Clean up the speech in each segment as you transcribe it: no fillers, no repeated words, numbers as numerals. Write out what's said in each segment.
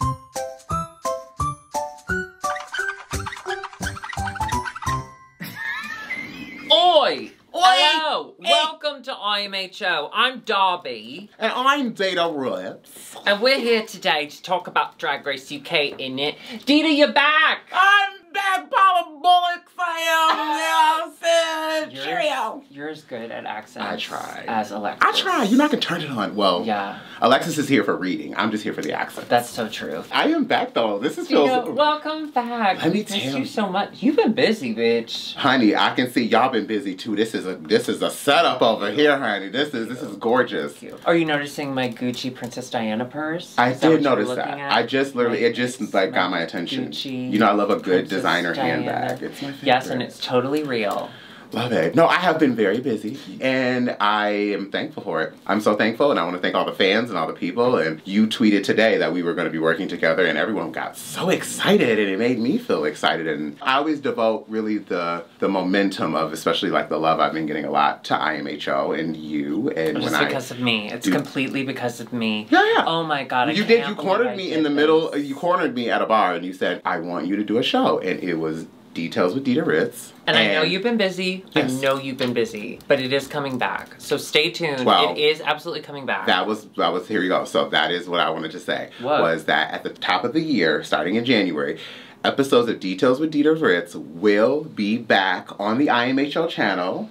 Oi! Hello! Welcome to IMHO. I'm Darby. And I'm Dida Ritz. And we're here today to talk about Drag Race UK, innit? Dida, you're back! I'm back, Paula Bullock fam! Cheerio! You're as good at accents I try. as Alexis. I try. You're not gonna turn it on. Well, yeah. Alexis is here for reading. I'm just here for the accent. That's so true. I am back though. This is Dida, welcome back. Let me Missed tell you so much. You've been busy, bitch. Honey, I can see y'all been busy too. This is a setup over here, honey. This is gorgeous. Are you noticing my Gucci Princess Diana purse? I did notice that. I just literally, it just like got my attention. Gucci, you know, I love a good Princess designer Diana. handbag. It's my favorite. Yes, and it's totally real. Love it. No, I have been very busy and I am thankful for it. I'm so thankful, and I want to thank all the fans and all the people. And you tweeted today that we were going to be working together, and everyone got so excited, and it made me feel excited. And I always devote really the momentum of, especially like the love I've been getting a lot, to IMHO and you. And It's because of me. It's completely because of me. Yeah. Oh my God. You cornered me in the middle. You cornered me at a bar and you said, I want you to do a show. And it was Details with Dida Ritz. And I know you've been busy. Yes. I know you've been busy, but it is coming back. So stay tuned. Well, it is absolutely coming back. That was, here you go. So that is what I wanted to say. What? Was that at the top of the year, starting in January, episodes of Details with Dida Ritz will be back on the IMHO channel.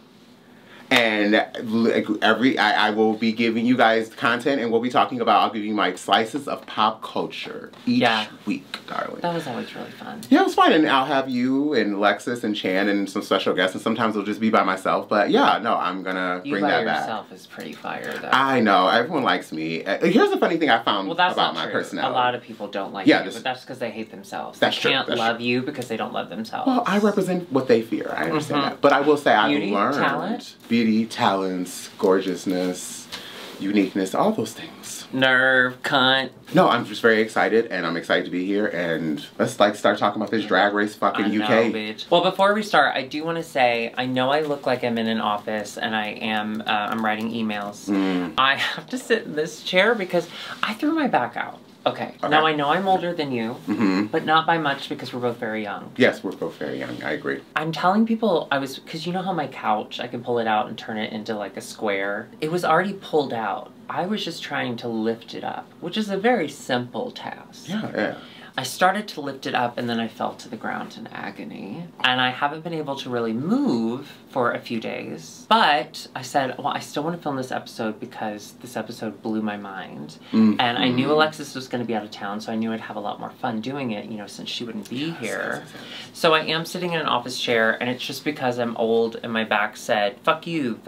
And I will be giving you guys content, and we'll be talking about, I'll give you my slices of pop culture each week, darling. That was always really fun. Yeah, it was fun. And I'll have you and Lexus and Chan and some special guests, and sometimes it'll just be by myself. But yeah, no, I'm gonna bring that back. You by yourself is pretty fire, though. I know. Everyone likes me. Here's the funny thing I found about my personality. A lot of people don't like you, but that's because they hate themselves. They can't love you because they don't love themselves. Well, I represent what they fear. I understand that. But I will say I've learned. Talent? Beauty, talents, gorgeousness, uniqueness, all those things. Nerve, cunt. No, I'm just very excited, and I'm excited to be here, and let's like start talking about this Drag Race fucking UK. Bitch. Well, before we start, I do want to say, I know I look like I'm in an office, and I am, I'm writing emails. I have to sit in this chair because I threw my back out. Okay. Now I know I'm older than you, but not by much because we're both very young. Yes, we're both very young. I agree. I'm telling people because you know how my couch, I can pull it out and turn it into like a square? It was already pulled out. I was just trying to lift it up, which is a very simple task. Yeah. I started to lift it up and then I fell to the ground in agony. And I haven't been able to really move for a few days. But I said, well, I still want to film this episode because this episode blew my mind. And I knew Alexis was going to be out of town, so I knew I'd have a lot more fun doing it, you know, since she wouldn't be here. So I am sitting in an office chair, and it's just because I'm old and my back said, fuck you,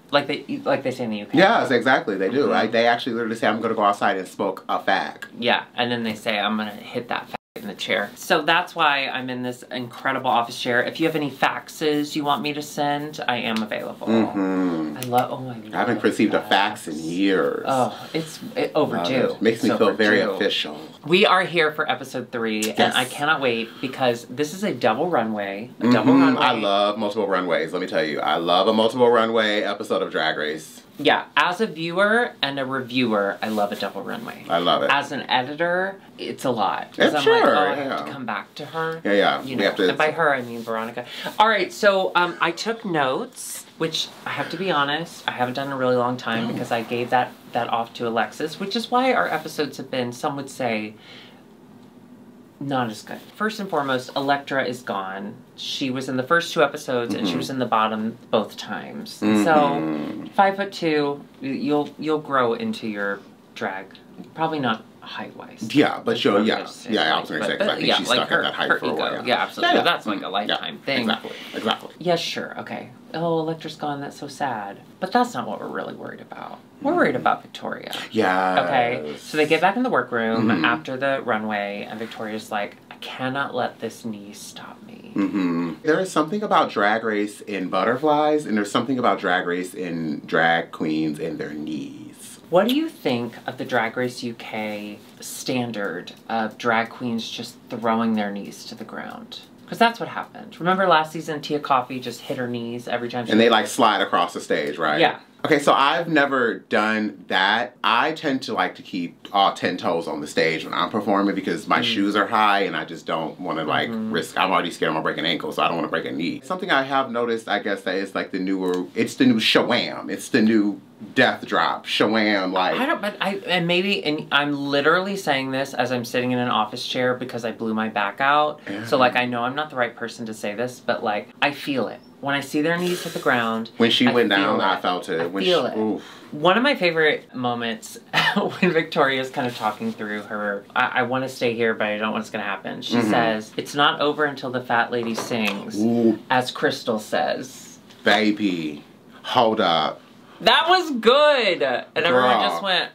like they say in the UK. Yes, exactly. They do. They actually literally say, I'm going to go outside and smoke a fag. Yeah, and then they say, I'm going to hit that fag in the chair. So that's why I'm in this incredible office chair. If you have any faxes you want me to send, I am available. I haven't received a fax in years. Oh, it's overdue. It makes me feel very official. We are here for episode 3, and I cannot wait because this is a double runway. Double runway. I love multiple runways, let me tell you. I love a multiple runway episode of Drag Race. Yeah, as a viewer and a reviewer, I love a double runway. I love it. As an editor, it's a lot. It's I'm like, I have to come back to her. Yeah. You know, and by her, I mean Veronica. All right, so I took notes, which I have to be honest, I haven't done in a really long time because I gave that off to Alexis, which is why our episodes have been, some would say, not as good. First and foremost, Electra is gone. She was in the first 2 episodes, and she was in the bottom both times. So, 5'2", you'll grow into your drag. Probably not height-wise. Yeah, but sure, I was going to say, because I think she's stuck at that height for a while. Yeah, absolutely. That's like a lifetime thing. Exactly. Yeah, sure, okay. Oh, Electra's gone, that's so sad. But that's not what we're really worried about. We're worried about Victoria. Yeah. Okay, so they get back in the workroom after the runway, and Victoria's like, I cannot let this knee stop me. There is something about Drag Race in butterflies, and there's something about Drag Race in drag queens and their knees. What do you think of the Drag Race UK standard of drag queens just throwing their knees to the ground? Because that's what happened. Remember last season, Tia Coffee just hit her knees every time she... And they like slide across the stage, right? Yeah. Okay, so I've never done that. I tend to like to keep all 10 toes on the stage when I'm performing because my shoes are high and I just don't want to like risk. I'm already scared I'm gonna break an ankle, so I don't want to break a knee. Something I have noticed, I guess, that it's like the new shawam. It's the new death drop. Shawam, like. And I'm literally saying this as I'm sitting in an office chair because I blew my back out. Yeah. So like I know I'm not the right person to say this, but like I feel it. When I see their knees hit the ground. When she went down, I felt it. I feel it. Oof. One of my favorite moments when Victoria's kind of talking through her, I want to stay here, but I don't know what's going to happen. She says, it's not over until the fat lady sings, as Crystal says. Baby, hold up. That was good. And everyone just went.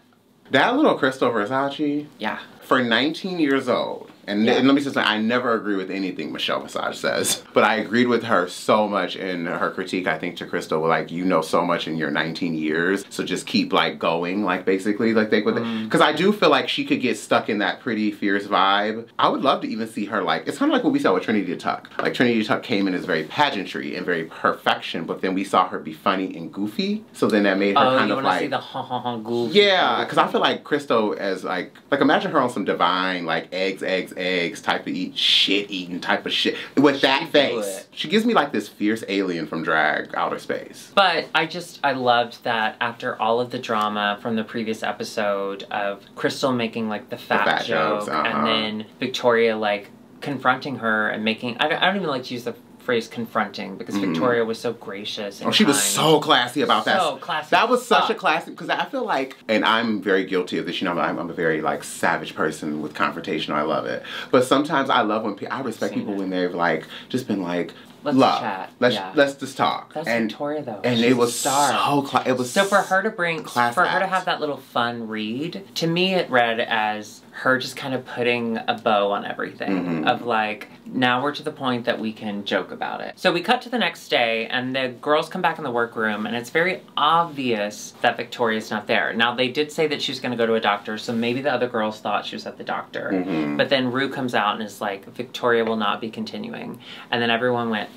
That little Crystal Versace. Yeah. For 19 years old. And let me just say, I never agree with anything Michelle Visage says. But I agreed with her so much in her critique, I think, to Crystal. Like, you know so much in your 19 years. So just keep, like, going, like, basically. Like, because I do feel like she could get stuck in that pretty fierce vibe. I would love to even see her, like, it's kind of like what we saw with Trinity Tuck. Like, Trinity Tuck came in as very pageantry and very perfection. But then we saw her be funny and goofy. So then that made her kind of, like... Oh, you want to see the ha-ha-ha goofy? Yeah, because I feel like Crystal as, like imagine her on some Divine, like, eggs type of eating type of shit with that face. She gives me like this fierce alien from drag outer space. But I loved that after all of the drama from the previous episode of Crystal making like the fat joke and then Victoria like confronting her and making, I don't even like to use the phrase confronting because Victoria was so gracious and she was so classy about that. So classy. That was such a classic, because I feel like, and I'm very guilty of this, you know, I'm a very like savage person with confrontation. I love it. But sometimes I love when I respect people when they've like just been like, let's chat. Let's just talk. That's Victoria though. And it was so for her to bring for her to have that little fun read, to me it read as her just kind of putting a bow on everything of like, now we're to the point that we can joke about it. So we cut to the next day and the girls come back in the workroom and it's very obvious that Victoria's not there. Now they did say that she was going to go to a doctor, so maybe the other girls thought she was at the doctor. But then Rue comes out and is like, Victoria will not be continuing. And then everyone went,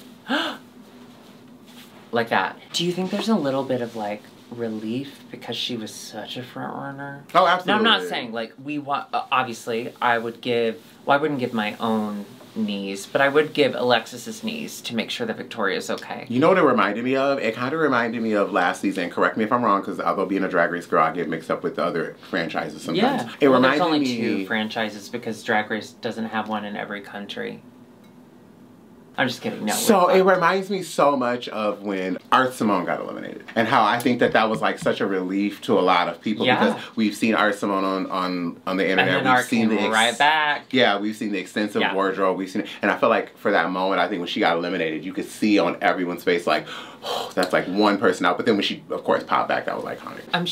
like that. Do you think there's a little bit of like relief because she was such a front runner? Oh, absolutely. Now, I'm not saying like we want, obviously I wouldn't give my own knees, but I would give Alexis's knees to make sure that Victoria's okay. You know what it reminded me of? It kind of reminded me of last season. Correct me if I'm wrong, because although being a Drag Race girl, I get mixed up with the other franchises sometimes. Yeah. It reminded me... There's only 2 franchises because Drag Race doesn't have one in every country. I'm just kidding. No. So it reminds me so much of when Art Simone got eliminated, and how I think that was like such a relief to a lot of people because we've seen Art Simone on the internet. And then Art came right back. Yeah, we've seen the extensive wardrobe. We've seen it, and I feel like for that moment, I think when she got eliminated, you could see on everyone's face like, oh, that's like one person out. But then when she, of course, popped back, that was iconic. I'm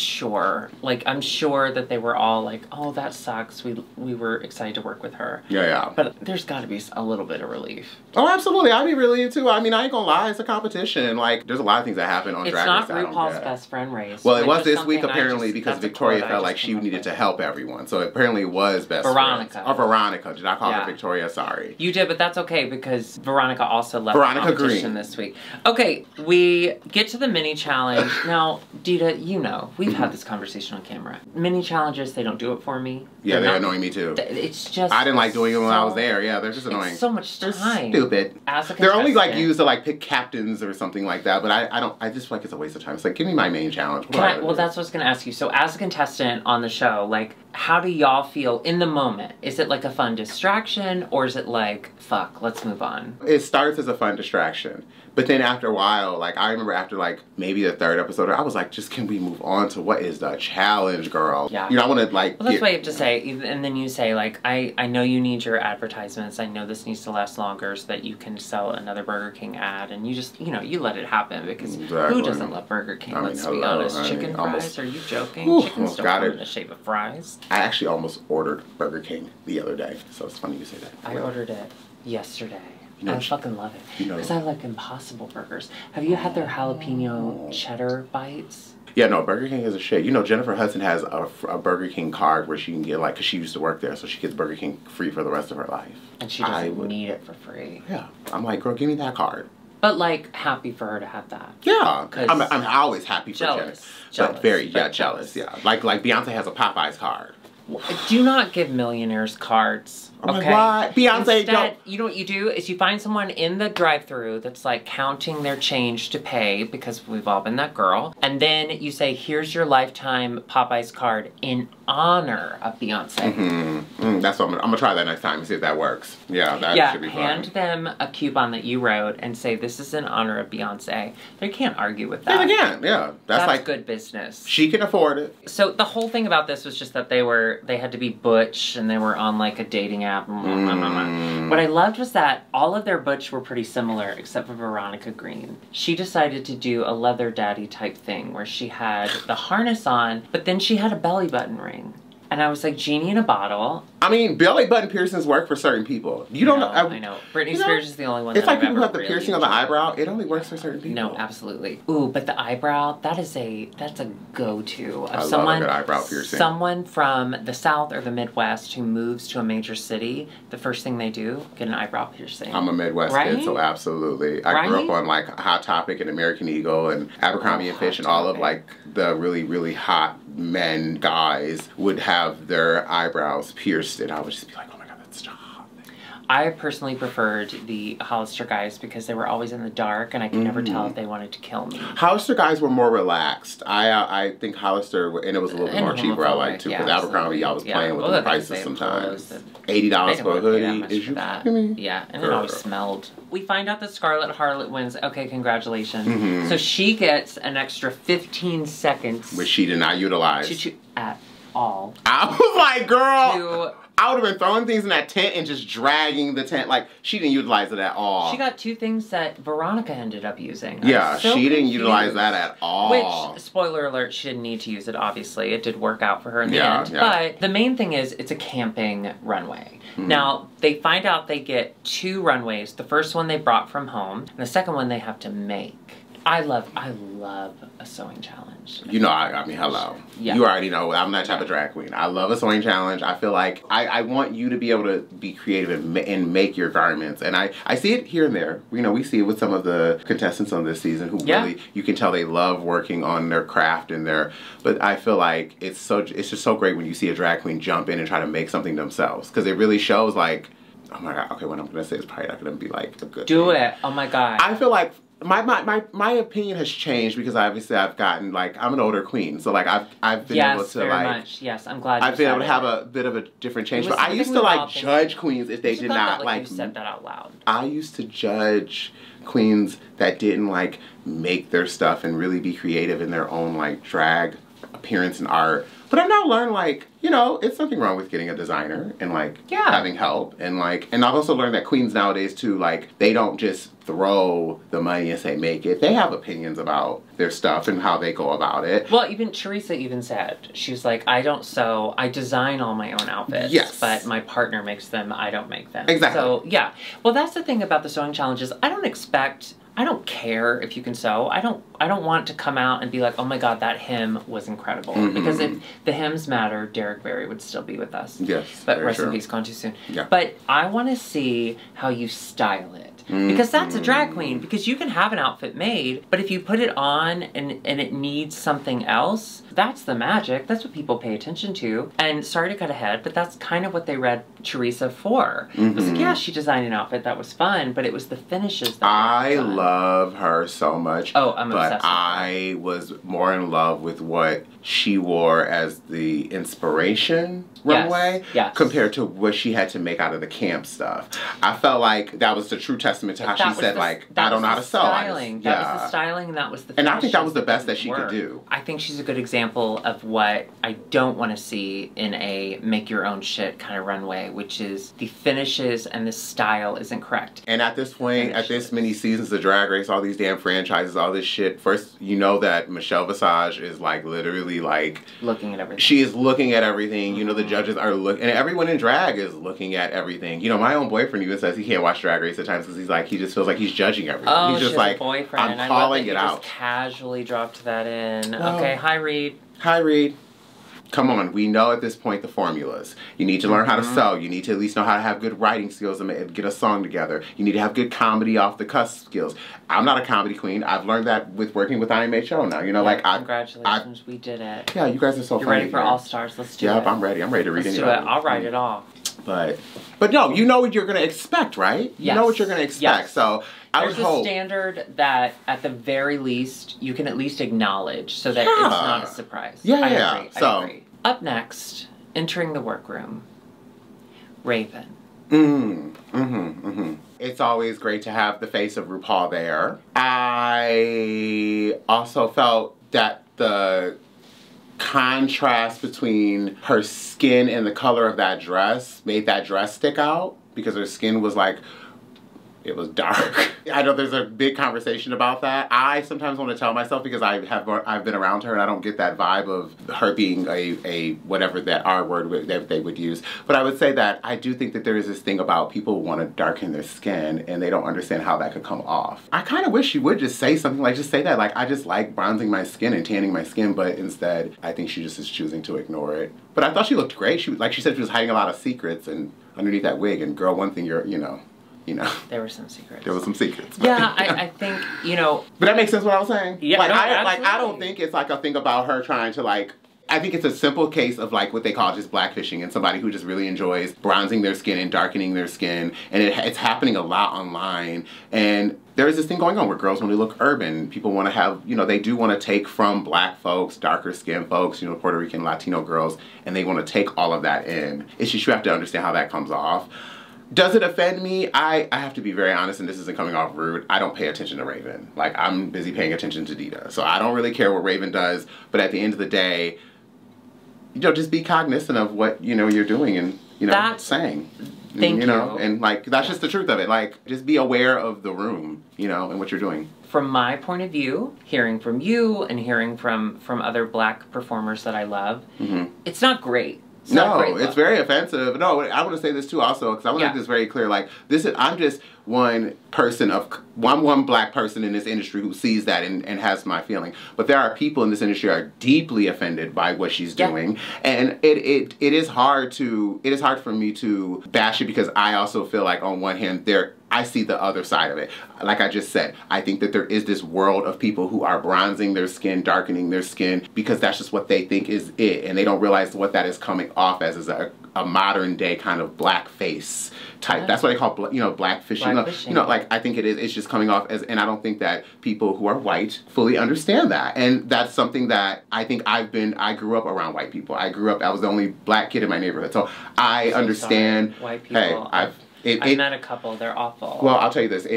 sure that they were all like, oh, that sucks. We were excited to work with her. Yeah. But there's got to be a little bit of relief. Oh, absolutely. I'd be relieved too. I mean, I ain't gonna lie, it's a competition. Like, there's a lot of things that happen on Drag Race. It's not RuPaul's best friend race. Well, it was this week apparently because Victoria felt like she needed to help everyone. So it apparently was best Veronica. Friends. Oh, Veronica. Did I call her Victoria? Sorry. You did, but that's okay because Veronica also left the competition this week. Okay, we get to the mini challenge. Now, Dida, you know, we've had this conversation on camera. Mini challenges, they don't do it for me. Yeah, they're annoying me too. It's just... I didn't like doing it when I was there. Yeah, they're just annoying. It's so much time. They're stupid. They're only like used to like pick captains or something like that, but I just feel like it's a waste of time. It's like, give me my main challenge. Well, that's what I was going to ask you. So as a contestant on the show, like, how do y'all feel in the moment? Is it like a fun distraction or is it like, fuck, let's move on? It starts as a fun distraction. But then after a while, like, I remember after, like, maybe the 3rd episode, I was like, just can we move on to what is the challenge, girl? Yeah. You know, I want to, like... Well, that's what you have to say. And then you say, like, I know you need your advertisements. I know this needs to last longer so that you can sell another Burger King ad. And you just, you know, you let it happen because who doesn't love Burger King? Let's be honest. Chicken fries? Are you joking? Chickens don't come in the shape of fries. I actually almost ordered Burger King the other day. So it's funny you say that. I ordered it yesterday. I fucking love it. Because I like Impossible Burgers. Have you had their jalapeno cheddar bites? Yeah, no, Burger King is a shit. You know, Jennifer Hudson has a Burger King card where she can get, like, because she used to work there, so she gets Burger King free for the rest of her life. And she doesn't need it for free. Yeah. I'm like, girl, give me that card. But like, happy for her to have that. Yeah, I'm always happy for jealous. But very jealous. Yeah, like Beyonce has a Popeyes card. Do not give millionaires cards. Okay. What? Beyonce, Instead, you know what you do is you find someone in the drive-thru that's like counting their change to pay, because we've all been that girl, and then you say, "Here's your lifetime Popeyes card in honor of Beyonce." That's what I'm gonna try that next time and see if that works. Yeah, that should be fun. Hand them a coupon that you wrote and say, "This is in honor of Beyonce." They can't argue with that. Yeah, they can't. Yeah, that's like good business. She can afford it. So the whole thing about this was just that they had to be butch and they were on like a dating app. What I loved was that all of their butch were pretty similar except for Veronica Green. She decided to do a leather daddy type thing where she had the harness on, but then she had a belly button ring. And I was like, genie in a bottle. I mean, belly button piercings work for certain people. You don't know. I know. Britney Spears is the only one it's that like I've people who ever have the really piercing on the eyebrow. It only works for certain people. No, absolutely. Ooh, but the eyebrow, that's a go-to. I love a good eyebrow piercing. Someone from the South or the Midwest who moves to a major city, the first thing they do, get an eyebrow piercing. I'm a Midwest kid, so absolutely. I grew up on like Hot Topic and American Eagle and Abercrombie and Fitch, and all of like the really, really hot men, guys, would have their eyebrows pierced, and I would just be like, oh my god, that's hot. I personally preferred the Hollister guys because they were always in the dark, and I could never tell if they wanted to kill me. Hollister guys were more relaxed. I think Hollister, and it was a little bit more cheaper, I like too, because Abercrombie, y'all was playing with the prices sometimes. $80 for a hoodie. Is you kidding me? Yeah, and it always smelled. We find out that Scarlet Harlot wins. Okay, congratulations. So she gets an extra 15 seconds. Which she did not utilize. At all. I was like, girl, I would have been throwing things in that tent and just dragging the tent. Like, she didn't utilize it at all. She got two things that Veronica ended up using. Yeah, she didn't utilize that at all. Which, spoiler alert, she didn't need to use it, obviously. It did work out for her in the end. But the main thing is, it's a camping runway. Now, they find out they get 2 runways. The first one they brought from home, and the second one they have to make. I love a sewing challenge. You know, I mean, hello. Yeah. You already know I'm that type of drag queen. I love a sewing challenge. I feel like I want you to be able to be creative and make your garments. And I see it here and there. You know, we see it with some of the contestants on this season who really, you can tell they love working on their craft and but I feel like it's just so great when you see a drag queen jump in and try to make something themselves. Because it really shows like, oh my god, okay, what I'm going to say is probably not going to be like a good Do it. Oh my god. I feel like my opinion has changed because obviously I've gotten like I'm an older queen, so like I've been able to like much. Yes, I'm glad. I've been able to have a bit of a different change. But I used to like judge queens if they did not like. You said that out loud. I used to judge queens that didn't like make their stuff and really be creative in their own like drag appearance and art. But I've now learned like, you know, it's nothing wrong with getting a designer and like having help and like, and I've also learned that queens nowadays too, like they don't just throw the money and say make it. They have opinions about their stuff and how they go about it. Well, even Teresa even said, she was like, I don't sew, I design all my own outfits. Yes. But my partner makes them, I don't make them. Exactly. So yeah. Well, that's the thing about the sewing challenges. I don't care if you can sew. I don't want to come out and be like, oh my god, that hem was incredible. Because if the hems matter, Derek Barry would still be with us. Yes. But rest in peace, gone too soon. Yeah. But I want to see how you style it. Because that's a drag queen. Because you can have an outfit made, but if you put it on and it needs something else, that's the magic. That's what people pay attention to. And sorry to cut ahead, but that's kind of what they read Teresa for. It was like, yeah, she designed an outfit that was fun, but it was the finishes that I love her so much. Oh, I'm obsessed with her. I was more in love with what she wore as the inspiration runway compared to what she had to make out of the camp stuff. I felt like that was the true testament to how she said, like, I don't know how to sew. That was the styling, and that was the And I think that was the best that she could do. I think she's a good example of what I don't want to see in a make-your-own shit kind of runway, which is the finishes and the style isn't correct. And at this point, at this many seasons of Drag Race, all these damn franchises, all this shit, first, you know that Michelle Visage is, like, literally, like... looking at everything. She is looking at everything. You know, the judges are looking... And everyone in drag is looking at everything. You know, my own boyfriend even says he can't watch Drag Race at times because he's like, he just feels like he's judging everything. Oh, he's just like, boyfriend. I'm calling it out. Just casually dropped that in. Okay, hi, Reed. Hi, Reed. come on, we know at this point the formulas. You need to learn how to sew. You need to at least know how to have good writing skills and get a song together. You need to have good comedy off the cuff skills. I'm not a comedy queen. I've learned that with working with IMHO now. You know, like congratulations, we did it. Yeah, you guys are so funny. You're ready for All Stars. Let's do it. Yep, I'm ready. I'm ready to read Let's it. do it. I'll write it all. But no, you know what you're gonna expect, right? Yes. You know what you're gonna expect. Yes. So There's a standard that, at the very least, you can at least acknowledge, so that it's not a surprise. I agree. I agree. Up next, entering the workroom, Raven. It's always great to have the face of RuPaul there. I also felt that the contrast between her skin and the color of that dress made that dress stick out, because her skin was like, it was dark. I know there's a big conversation about that. I sometimes want to tell myself, because I've been around her and I don't get that vibe of her being a whatever that R word that they would use. But I would say that I do think that there is this thing about people who want to darken their skin and they don't understand how that could come off. I kind of wish she would just say something like, just say that, like, I just like bronzing my skin and tanning my skin, but instead I think she just is choosing to ignore it. But I thought she looked great. Like she said, she was hiding a lot of secrets and underneath that wig, and girl, one thing you know. There were some secrets. There were some secrets. But, yeah, I think, But that makes sense what I was saying? Yeah, like, no, I don't think it's like a thing about her trying to like, I think it's a simple case of like what they call just blackfishing, and somebody who just really enjoys bronzing their skin and darkening their skin, and it's happening a lot online. And there is this thing going on where girls want to look urban. People want to have, they do want to take from black folks, darker skinned folks, Puerto Rican, Latino girls, and they want to take all of that in. It's just you have to understand how that comes off. Does it offend me? I have to be very honest, and this isn't coming off rude. I don't pay attention to Raven. Like, I'm busy paying attention to Dida. So I don't really care what Raven does, but at the end of the day, just be cognizant of what, you're doing and, saying. Thank you. And like, that's just the truth of it. Like, just be aware of the room, and what you're doing. From my point of view, hearing from you and hearing from other black performers that I love, it's not great. It's very offensive. No, I want to say this too also, because I want to make this very clear. Like, I'm just one black person in this industry who sees that and has my feeling. But there are people in this industry who are deeply offended by what she's doing. And it is hard for me to bash it, because I also feel like on one hand I see the other side of it. Like I just said, I think that there is this world of people who are bronzing their skin, darkening their skin, because that's just what they think is it. And they don't realize what that is coming off as is a modern day kind of blackface type. Yeah. That's what they call, blackfishing. Like, I think it's just coming off as, and I don't think that people who are white fully understand that. And that's something that I think I grew up around white people. I was the only black kid in my neighborhood. So I understand. Sorry. White people. Hey, I've met a couple. They're awful. Well, I'll tell you this.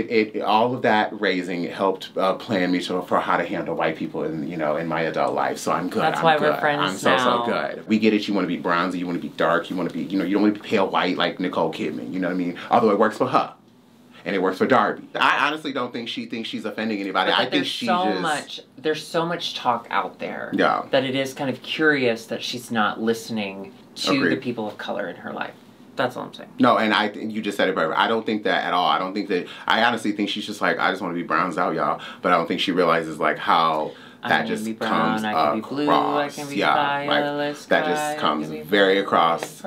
All of that raising helped plan me for how to handle white people in my adult life. So I'm good. That's why we're friends now. I'm so good. We get it. You want to be bronzy. You want to be dark. You want to be, you don't want to be pale white like Nicole Kidman. You know what I mean? Although it works for her. And it works for Darby. I honestly don't think she thinks she's offending anybody. I think there's so much talk out there that it is kind of curious that she's not listening to the people of color in her life. That's all I'm saying. No, and you just said it perfect. I don't think that at all. I honestly think she's just like, I just want to be browns out, y'all. But I don't think she realizes like how that just comes across. I can be blue, I can be violet, that just comes very across,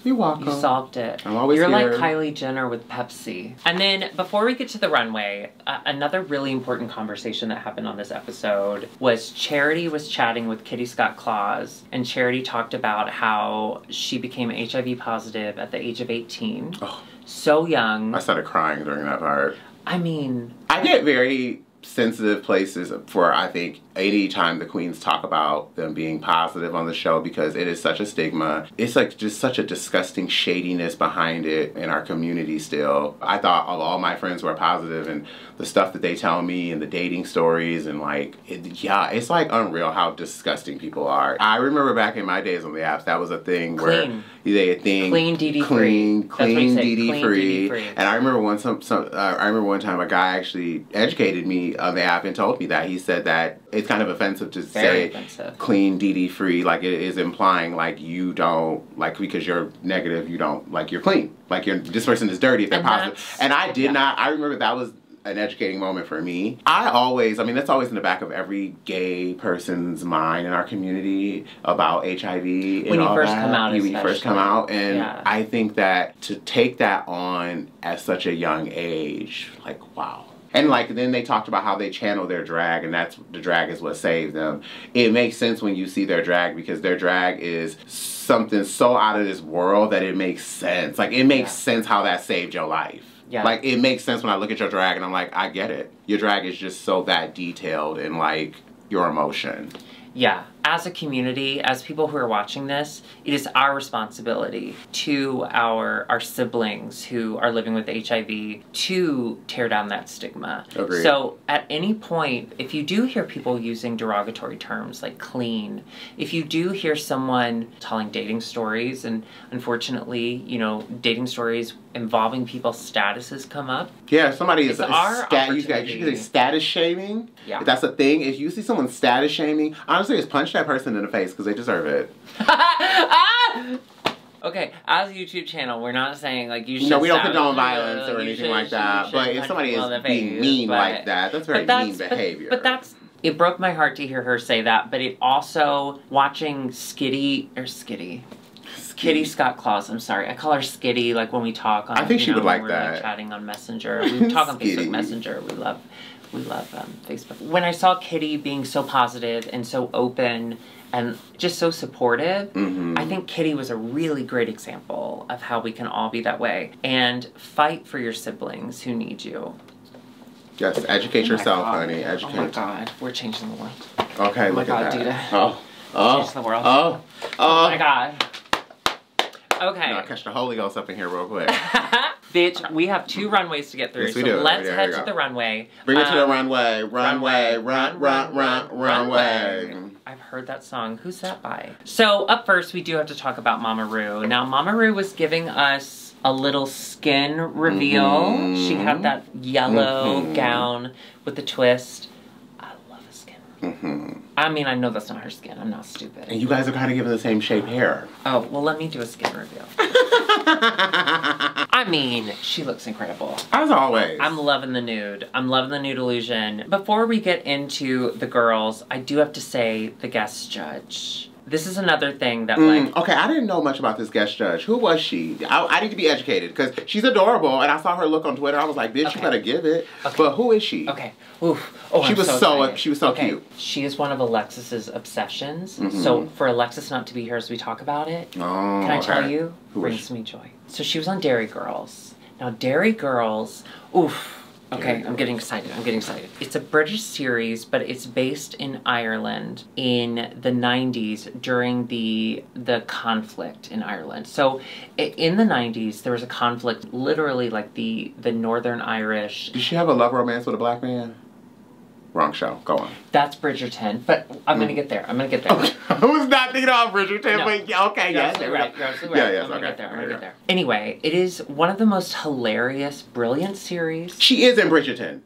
You're welcome. You solved it. I'm always here. You're like Kylie Jenner with Pepsi. And then before we get to the runway, another really important conversation that happened on this episode was Charity was chatting with Kitty Scott Claus, and Charity talked about how she became HIV positive at the age of 18. Oh, so young. I started crying during that part. I mean, I get very sensitive places for, I think, any time the queens talk about them being positive on the show, because it is such a stigma. It's like just such a disgusting shadiness behind it in our community still. I thought of all my friends who are positive and the stuff that they tell me and the dating stories and like, it's like unreal how disgusting people are. I remember back in my days on the apps, that was a thing where clean DD free. Clean DD free. And I remember one time a guy actually educated me on the app and told me that. He said that it's kind of offensive to say clean DD free, like it is implying like you don't, like because you're negative, you don't, like you're clean. Like this person is dirty if they're positive. And I did not, I remember that was an educating moment for me. I mean, that's always in the back of every gay person's mind in our community about HIV and when you all first that. come out, when you first come out. And yeah. I think that to take that on at such a young age, like, wow. And like, then they talked about how they channel their drag, and that's the drag is what saved them. It makes sense when you see their drag, because their drag is something so out of this world that it makes sense. Like, it makes sense how that saved your life. Yeah. Like, it makes sense when I look at your drag and I'm like, I get it. Your drag is just so that detailed in like your emotion. Yeah, as a community, as people who are watching this, it is our responsibility to our siblings who are living with HIV to tear down that stigma. Agreed. So at any point, if you do hear people using derogatory terms like clean, if you do hear someone telling dating stories, and unfortunately, you know, dating stories involving people's statuses come up. Yeah, somebody is you say status shaming. Yeah. If that's a thing. If you see someone status shaming, honestly, just punch that person in the face because they deserve it. Okay, as a YouTube channel, we're not saying like you should. No, we don't condone violence or anything like that. But if somebody is being mean like that, that's very mean behavior. But it broke my heart to hear her say that. But it also watching Kitty Scott Claus, I'm sorry. I call her Skitty, like when we talk on, I think she would like we're, that. Like, chatting on Messenger. We talk on Facebook Messenger. We love Facebook. When I saw Kitty being so positive and so open and just so supportive, I think Kitty was a really great example of how we can all be that way. And fight for your siblings who need you. Yes, educate yourself, honey. Educate. Oh my God, we're changing the world. Okay, look at that. Dida. Changing the world. Oh my God. Okay. No, I catch the Holy Ghost up in here real quick. Bitch, we have 2 runways to get through. Yes, we so do. Let's head to the runway. Bring it to the runway. Runway. I've heard that song. Who's that by? So up first, we do have to talk about Mama Ru. Now, Mama Ru was giving us a little skin reveal. She had that yellow gown with the twist. I love a skin reveal. I mean, I know that's not her skin. I'm not stupid. And you guys are kind of giving the same shape hair. Oh, well, let me do a skin reveal. I mean, she looks incredible. As always. I'm loving the nude. I'm loving the nude illusion. Before we get into the girls, I do have to say the guest judge. This is another thing that Okay, I didn't know much about this guest judge. Who was she? I need to be educated because she's adorable, and I saw her look on Twitter. I was like, bitch, you better give it. Okay. But who is she? Okay. Oof. Oh, she was so cute. She is one of Alexis's obsessions. So for Alexis not to be here as we talk about it, can I tell you? Brings me joy. So she was on Dairy Girls. Now Dairy Girls, oof. Okay, I'm getting excited. It's a British series, but it's based in Ireland in the 90s during the conflict in Ireland. So in the 90s, there was a conflict, literally like the Northern Irish. Did she have a love romance with a black man? Wrong show. Go on. That's Bridgerton, but I'm gonna get there. Okay. I was not thinking about Bridgerton, no. but okay, You're absolutely right. I'm gonna get there. Anyway, it is one of the most hilarious, brilliant series. She is in Bridgerton.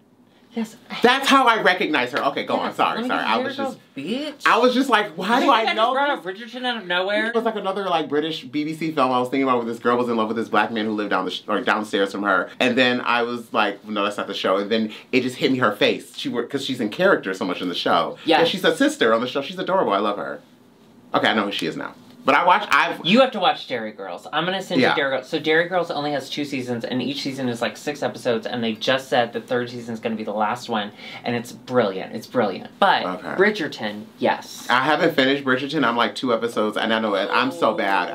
Yes. That's how I recognize her. Okay, go on. Sorry. I was just like, why do I know? Brought up Bridgerton out of nowhere. It was like another like British BBC film I was thinking about where this girl was in love with this black man who lived downstairs from her, and then I was like, no, that's not the show. And then it just hit me her face. Because she's in character so much in the show. Yeah, she's a sister on the show. She's adorable. I love her. Okay, I know who she is now. But You have to watch Dairy Girls. I'm going to send you Dairy Girls. So Dairy Girls only has 2 seasons, and each season is like 6 episodes, and they just said the 3rd season is going to be the last one, and it's brilliant. But Bridgerton, yes. I haven't finished Bridgerton. I'm like 2 episodes, and I know it. I'm so bad.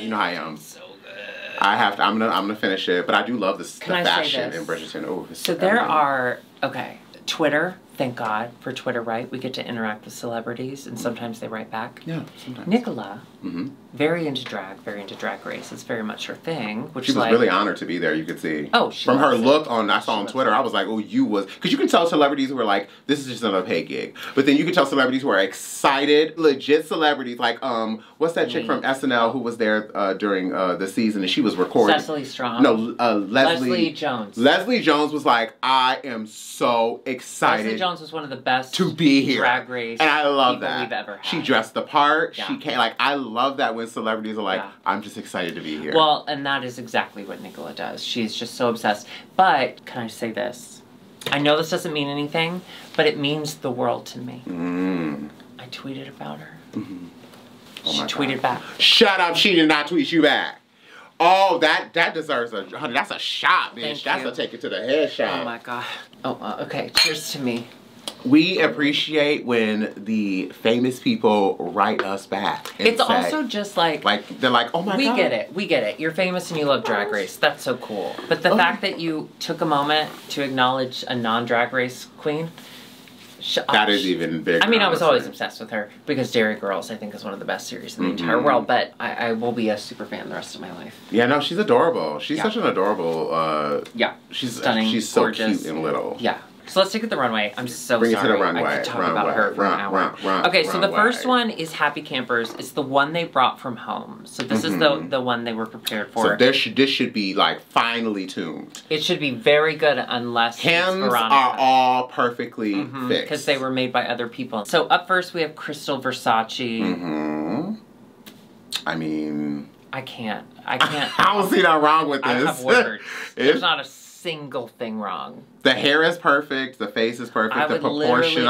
You know how I am. So good. I'm gonna finish it, but I do love the fashion in Bridgerton. Oh, so there are, Twitter. Thank God for Twitter, right? We get to interact with celebrities, and sometimes they write back. Yeah, sometimes. Nicola, very into drag race. It's very much her thing. Which she was really honored to be there, you could see. Oh, from her look I saw on Twitter, I was like, oh, because you can tell celebrities who are like, this is just another pay gig. But then you can tell celebrities who are excited, legit celebrities, like, what's that chick from SNL who was there during the season, and she was recording. Cecily Strong. No, Leslie Jones. Leslie Jones was like, I am so excited. Leslie Jones was one of the best to be here. Drag race and I love people that. we've ever had. She dressed the part. Yeah. She came, I love that when celebrities are like, I'm just excited to be here. Well, and that is exactly what Nicola does. She's just so obsessed. But, can I say this? I know this doesn't mean anything, but it means the world to me. Mm. I tweeted about her. Mm-hmm. She tweeted back. Shut up, she did not tweet you back. Oh, that deserves a, honey, that's a shot, bitch. That's a take it to the head shot. Oh my God. Oh, okay, cheers to me. We appreciate when the famous people write us back. It's also just like they're like, oh my God. We get it. You're famous and you love Drag Race. That's so cool. But the fact that you took a moment to acknowledge a non-Drag Race queen, that is even bigger. I mean, I was always obsessed with her because Dairy Girls, I think, is one of the best series in the entire world. But I will be a super fan the rest of my life. Yeah, no, she's adorable. She's such an adorable. She's stunning. She's so gorgeous. Cute and little. Yeah. So let's take it to the runway. I'm so Bring sorry. It to the runway. I could talk about her for an hour. Okay, so the first one is Happy Campers. It's the one they brought from home. So this is the one they were prepared for. So this should be like finely tuned. It should be very good unless hems are all perfectly fixed. Because they were made by other people. So up first we have Crystal Versace. I mean... I can't. I don't see that wrong with this. I have words. There's not a single thing wrong. The hair is perfect. The face is perfect. The proportionizing.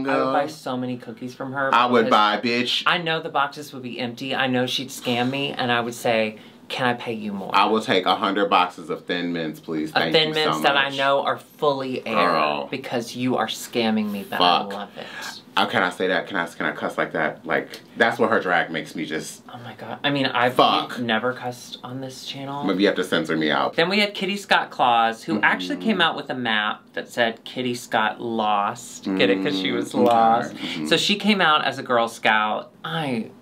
I would buy so many cookies from her. I would buy, bitch. I know the boxes would be empty. I know she'd scam me, and I would say, can I pay you more? I will take 100 boxes of Thin Mints, please. Thank you so much. Thin Mints that I know are fully air because you are scamming me, but I love it. How can I say that? Can I cuss like that? Like, that's what her drag makes me just... Oh my God. I mean, I've never cussed on this channel. Maybe you have to censor me out. Then we had Kitty Scott Claus, who actually came out with a map that said Kitty Scott lost. Get it? Because she was lost. So she came out as a Girl Scout. I'm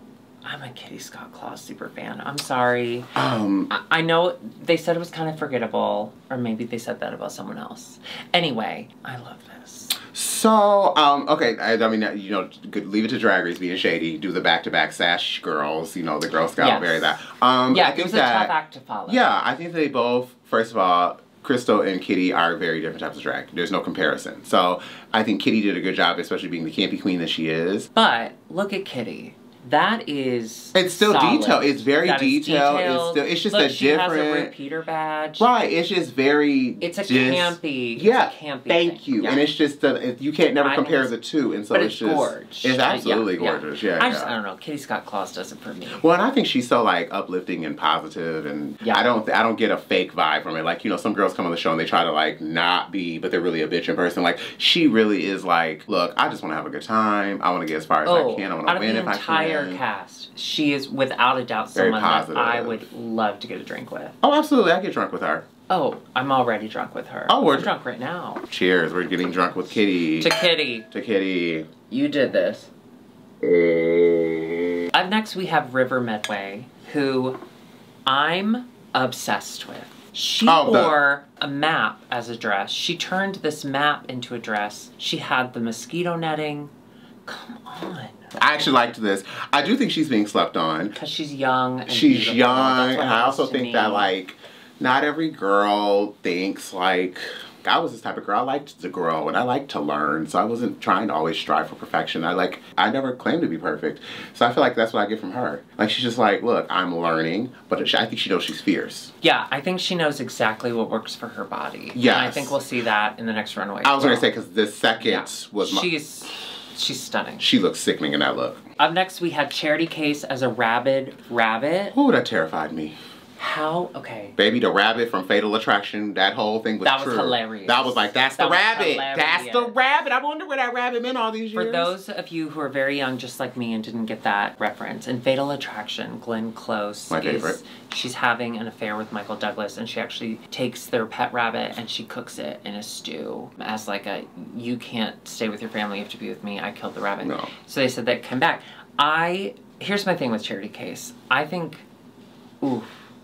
a Kitty Scott Claus super fan. I'm sorry. I know they said it was kind of forgettable, or maybe they said that about someone else. Anyway, I love this. So, okay, I mean, you know, leave it to Drag Race being shady. Do the back-to-back sash girls, you know, the Girl Scout, very that. Yeah, it was a tough act to follow. Yeah, I think they both, first of all, Crystal and Kitty are very different types of drag. There's no comparison. So, I think Kitty did a good job, especially being the campy queen that she is. But, look at Kitty. That is It's still detailed. It's very detailed. It's just look, a she different... has a repeater badge. Right. It's just very... It's a campy... Yeah. It's a campy thank you. Yeah. And it's just... you can't never compare the two. And so it's just... gorgeous. It's absolutely gorgeous. Yeah. I don't know. Kitty Scott Claus does it for me. Well, and I think she's so, like, uplifting and positive. And I don't get a fake vibe from it. Like, you know, some girls come on the show and they try to, like, not be... But they're really a bitch in person. Like, she really is like, look, I just want to have a good time. I want to get as far as I can. I want to win if I can. Out of the entire cast, she is without a doubt someone that I would love to get a drink with. Oh, absolutely. I get drunk with her. Oh, I'm already drunk with her. Oh, we're drunk right now. Cheers. We're getting drunk with Kitty. To Kitty. To Kitty. You did this. Up next, we have River Medway, who I'm obsessed with. She wore a map as a dress. She turned this map into a dress. She had the mosquito netting. Come on. I actually liked this. I do think she's being slept on. Because she's young. And she's young. And I also think that, like, not every girl thinks, like... I was this type of girl. I liked to grow and I liked to learn. So I wasn't trying to always strive for perfection. I never claimed to be perfect. So I feel like that's what I get from her. Like, she's just like, look, I'm learning. But I think she knows she's fierce. Yeah, I think she knows exactly what works for her body. Yes. And I think we'll see that in the next runway. I was going to say, because this second was my... She's stunning. She looks sickening in that look. Up next, we had Charity Case as a rabid rabbit. Oh, that terrified me. How? Okay. Baby, the rabbit from Fatal Attraction, that whole thing was true. That was hilarious. That was like, that's the rabbit. That's the rabbit. I wonder where that rabbit been all these years. For those of you who are very young, just like me, and didn't get that reference, in Fatal Attraction, Glenn Close she's having an affair with Michael Douglas, and she actually takes their pet rabbit and she cooks it in a stew as like a, you can't stay with your family, you have to be with me, I killed the rabbit. No. So they said that come back. Here's my thing with Charity Case. I think,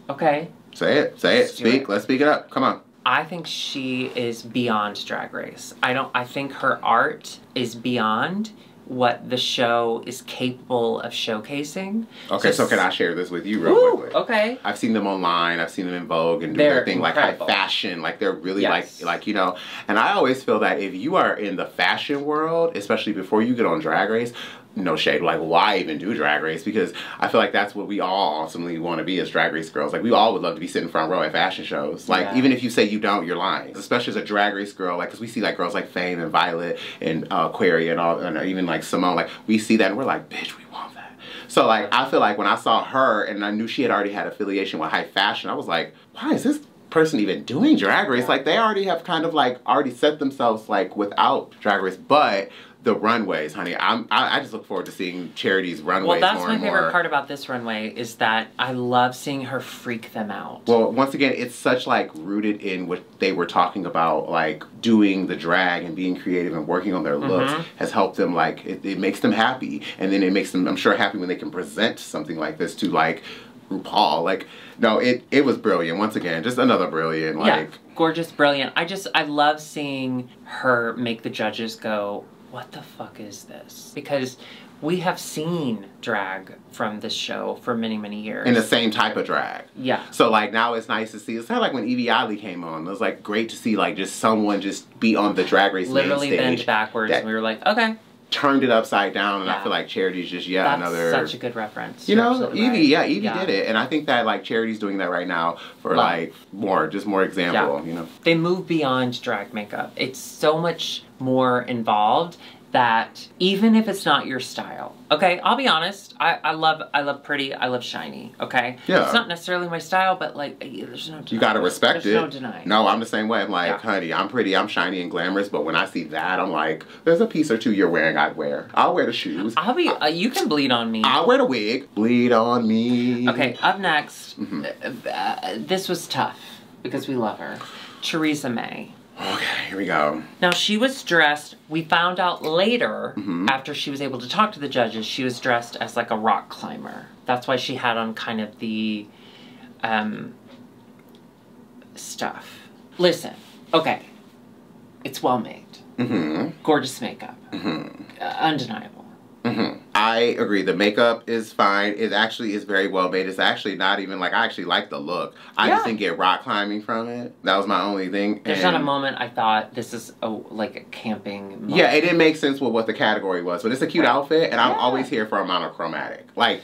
okay. Say it, speak, let's speak it up, come on. I think she is beyond Drag Race. I think her art is beyond what the show is capable of showcasing. Okay, so can I share this with you real quickly? Okay. I've seen them online, I've seen them in Vogue and do their thing like high fashion, like they're really like, you know, and I always feel that if you are in the fashion world, especially before you get on Drag Race, no shade, like, why even do Drag Race? Because I feel like that's what we all ultimately want to be as Drag Race girls. Like, we all would love to be sitting front row at fashion shows. Like, even if you say you don't, you're lying. Especially as a Drag Race girl, like, because we see, like, girls like Fame and Violet and Aquaria and all, and even, like, Simone, like, we see that and we're like, bitch, we want that. So, like, I feel like when I saw her and I knew she had already had affiliation with high fashion, I was like, why is this person even doing Drag Race? Like, they already have kind of, like, already set themselves, like, without Drag Race. But the runways, honey, I just look forward to seeing Charity's runways. Well, that's my favorite part about this runway is that I love seeing her freak them out. Well, once again, it's such like rooted in what they were talking about, like doing the drag and being creative and working on their looks has helped them, like, it makes them happy. And then it makes them, I'm sure, happy when they can present something like this to, like, RuPaul. Like, no, it was brilliant. Once again, just another brilliant, like... Yeah, gorgeous, brilliant. I love seeing her make the judges go, what the fuck is this? Because we have seen drag from this show for many, many years. In the same type of drag. Yeah. So, like, now it's nice to see. It's kind of like when Evie Oddly came on. It was, like, great to see, like, just someone just be on the Drag Race literally main stage. Bent backwards, and we were like, okay. Turned it upside down, and I feel like Charity's just another... That's such a good reference. You know, Evie, right. Evie did it. And I think that, like, Charity's doing that right now for, like, more example, you know? They move beyond drag makeup. It's so much more involved that even if it's not your style, okay, I'll be honest, I love pretty, I love shiny, okay? Yeah. It's not necessarily my style, but, like, there's no denying. You gotta respect it. There's no denying. No, I'm the same way. I'm like, honey, I'm pretty, I'm shiny and glamorous, but when I see that, I'm like, there's a piece or two you're wearing I'd wear. I'll wear the shoes. I'll be, you can bleed on me. I'll wear the wig. Bleed on me. Okay, up next, this was tough, because we love her. Theresa May. Okay, here we go. Now, she was dressed, we found out later, after she was able to talk to the judges, she was dressed as, like, a rock climber. That's why she had on kind of the, stuff. Listen, okay, it's well made. Gorgeous makeup. Undeniable. I agree. The makeup is fine. It actually is very well made. It's actually not even like, I actually like the look. I just didn't get rock climbing from it. That was my only thing. There's not a moment I thought this is like a camping moment. Yeah, it didn't make sense with what the category was, but it's a cute outfit, and I'm always here for a monochromatic. Like,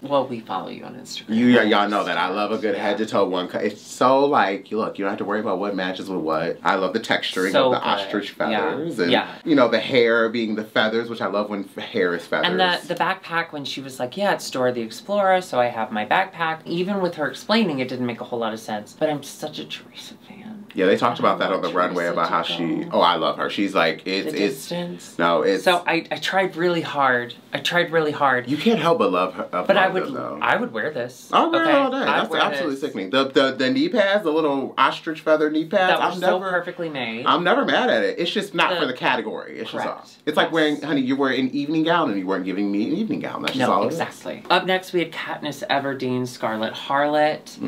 well, we follow you on Instagram. Y'all know that. I love a good head-to-toe one. It's so, like, look, you don't have to worry about what matches with what. I love the texturing of the ostrich feathers. And, you know, the hair being the feathers, which I love when hair is feathers. And the backpack, when she was like, yeah, it's Dora the Explorer, so I have my backpack. Even with her explaining, it didn't make a whole lot of sense. But I'm such a Theresa fan. Yeah, they talked about that on the runway about how she... Oh, I love her. She's like, it's... No, it's... So I tried really hard. You can't help but love her. But I would wear this. I'll wear it all day. That's absolutely sickening. The knee pads, the little ostrich feather knee pads. That was so perfectly made. I'm never mad at it. It's just not for the category. It's just off. It's like wearing, honey, you wear an evening gown and you weren't giving me an evening gown. That's just all it is. Exactly. Up next, we had Katniss Everdeen, Scarlet Harlot.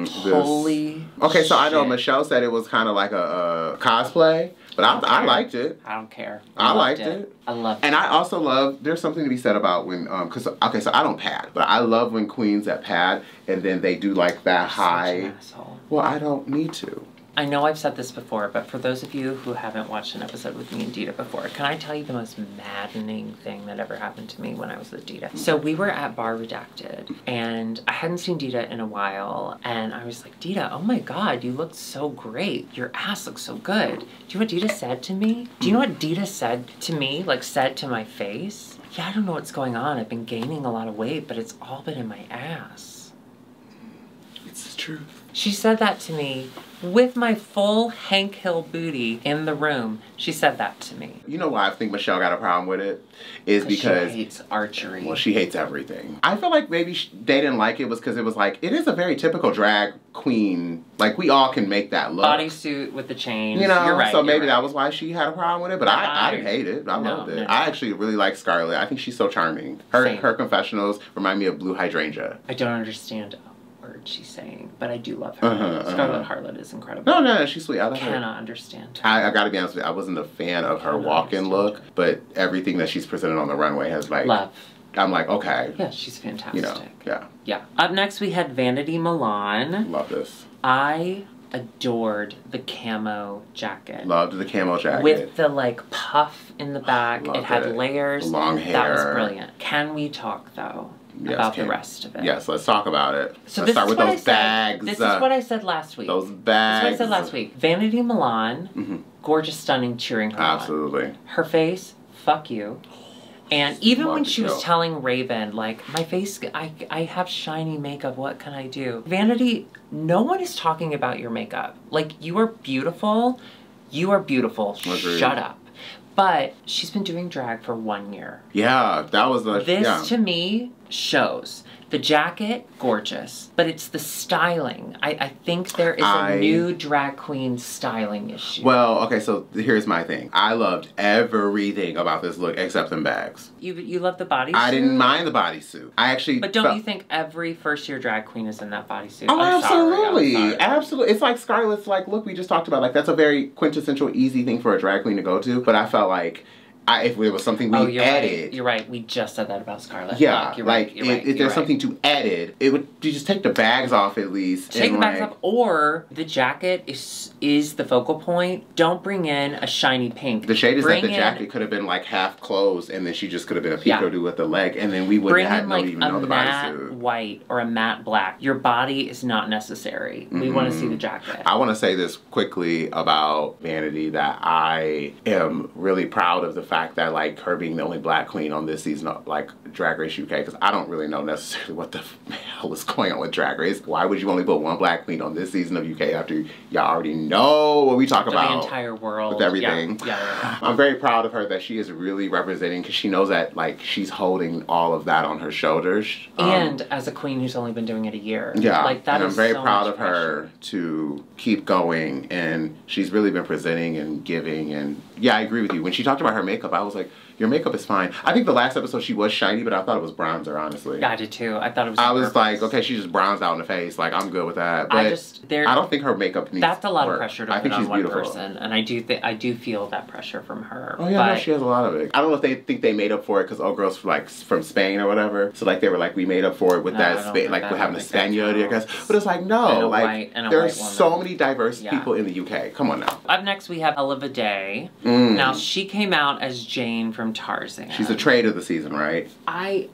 Holy Okay, so I know Michelle said it was kind of like a cosplay. But I liked it. I don't care. I liked it. I loved it. And I also love, there's something to be said about when, because, okay, so I don't pad, but I love when queens that pad and then they do like that high. Such an asshole. Well, I don't need to. I know I've said this before, but for those of you who haven't watched an episode with me and Dida before, can I tell you the most maddening thing that ever happened to me when I was with Dida? So we were at Bar Redacted, and I hadn't seen Dida in a while, and I was like, Dida, oh my god, you look so great. Your ass looks so good. Do you know what Dida said to me? Do you know what Dida said to me, like said to my face? Yeah, I don't know what's going on. I've been gaining a lot of weight, but it's all been in my ass. It's the truth. She said that to me with my full Hank Hill booty in the room. She said that to me. You know why I think Michelle got a problem with it? Is because she hates archery. Well, she hates everything. I feel like maybe they didn't like it was because it was like, it is a very typical drag queen. Like, we all can make that look. Bodysuit with the chains. You know, you're right, so maybe that was why she had a problem with it. But I didn't hate it. I loved it. I actually really like Scarlett. I think she's so charming. Her confessionals remind me of Blue Hydrangea. I don't understand she's saying, but I do love her. Scarlet Harlot is incredible. No, she's sweet. I like her. Cannot understand her. I gotta be honest with you, I wasn't a fan of her walk-in look, but everything that she's presented on the runway has like... Love. I'm like, okay. Yeah, she's fantastic. You know, yeah. Up next, we had Vanity Milan. Love this. I adored the camo jacket. Loved the camo jacket. With the like puff in the back. It had layers. Long hair. That was brilliant. Can we talk though about the rest of it? Yes, let's talk about it. So let's start with those bags. This is what I said last week. Those bags. This is what I said last week. Vanity Milan, gorgeous, stunning, cheering her on. Absolutely. Her face, fuck you. And even when she was telling Raven, like, my face, I have shiny makeup, what can I do? Vanity, no one is talking about your makeup. Like, you are beautiful. You are beautiful. Agreed. Shut up. But she's been doing drag for 1 year. Yeah, that was the... This, to me, shows. The jacket, gorgeous. But it's the styling. I think there is a new drag queen styling issue. Well, okay, so here's my thing. I loved everything about this look except them bags. You love the bodysuit? I didn't mind the bodysuit. I actually... But don't you think every first-year drag queen is in that bodysuit? Oh, absolutely. Sorry. Absolutely. It's like Scarlett's, like, look we just talked about. Like, that's a very quintessential, easy thing for a drag queen to go to. But I felt like... if it was something we added... Right. You're right. We just said that about Scarlett. Yeah. If there's something to added, it would... You just take the bags off at least. Take the bags off. Or the jacket is the focal point. Don't bring in a shiny pink. The shade is that the jacket could have been like half closed and then she just could have been a peek-o-doo with the leg and then we wouldn't have even known the bodysuit. Bring in like a matte white or a matte black. Your body is not necessary. We want to see the jacket. I want to say this quickly about Vanity, that I am really proud of the fact that like her being the only black queen on this season of like Drag Race UK, because I don't really know necessarily what the hell is going on with Drag Race. Why would you only put one black queen on this season of UK after y'all already know what we talk about? The entire world. With everything. Yeah. I'm very proud of her that she is really representing, because she knows that like she's holding all of that on her shoulders. And as a queen who's only been doing it a year. Yeah. Like that and I'm very proud of her to keep going, and she's really been presenting and giving. And yeah, I agree with you. When she talked about her makeup, I was like, your makeup is fine. I think the last episode she was shiny, but I thought it was bronzer, honestly. Yeah, I did too. I thought it was I was like, okay, she just bronzed out in the face. Like, I'm good with that. But I don't think her makeup needs That's a lot work. of pressure to put on one person. And I do feel that pressure from her. Oh, yeah, no, she has a lot of it. I don't know if they think they made up for it because old girls like from Spain or whatever. So, like, they were like, we made up for it with like, with having a Spaniard, I guess. But it's like, no. Like, there's so many diverse people in the UK. Come on now. Up next, we have Ella Day. Now, she came out as Jane from Tarzan. She's a trade of the season, right? I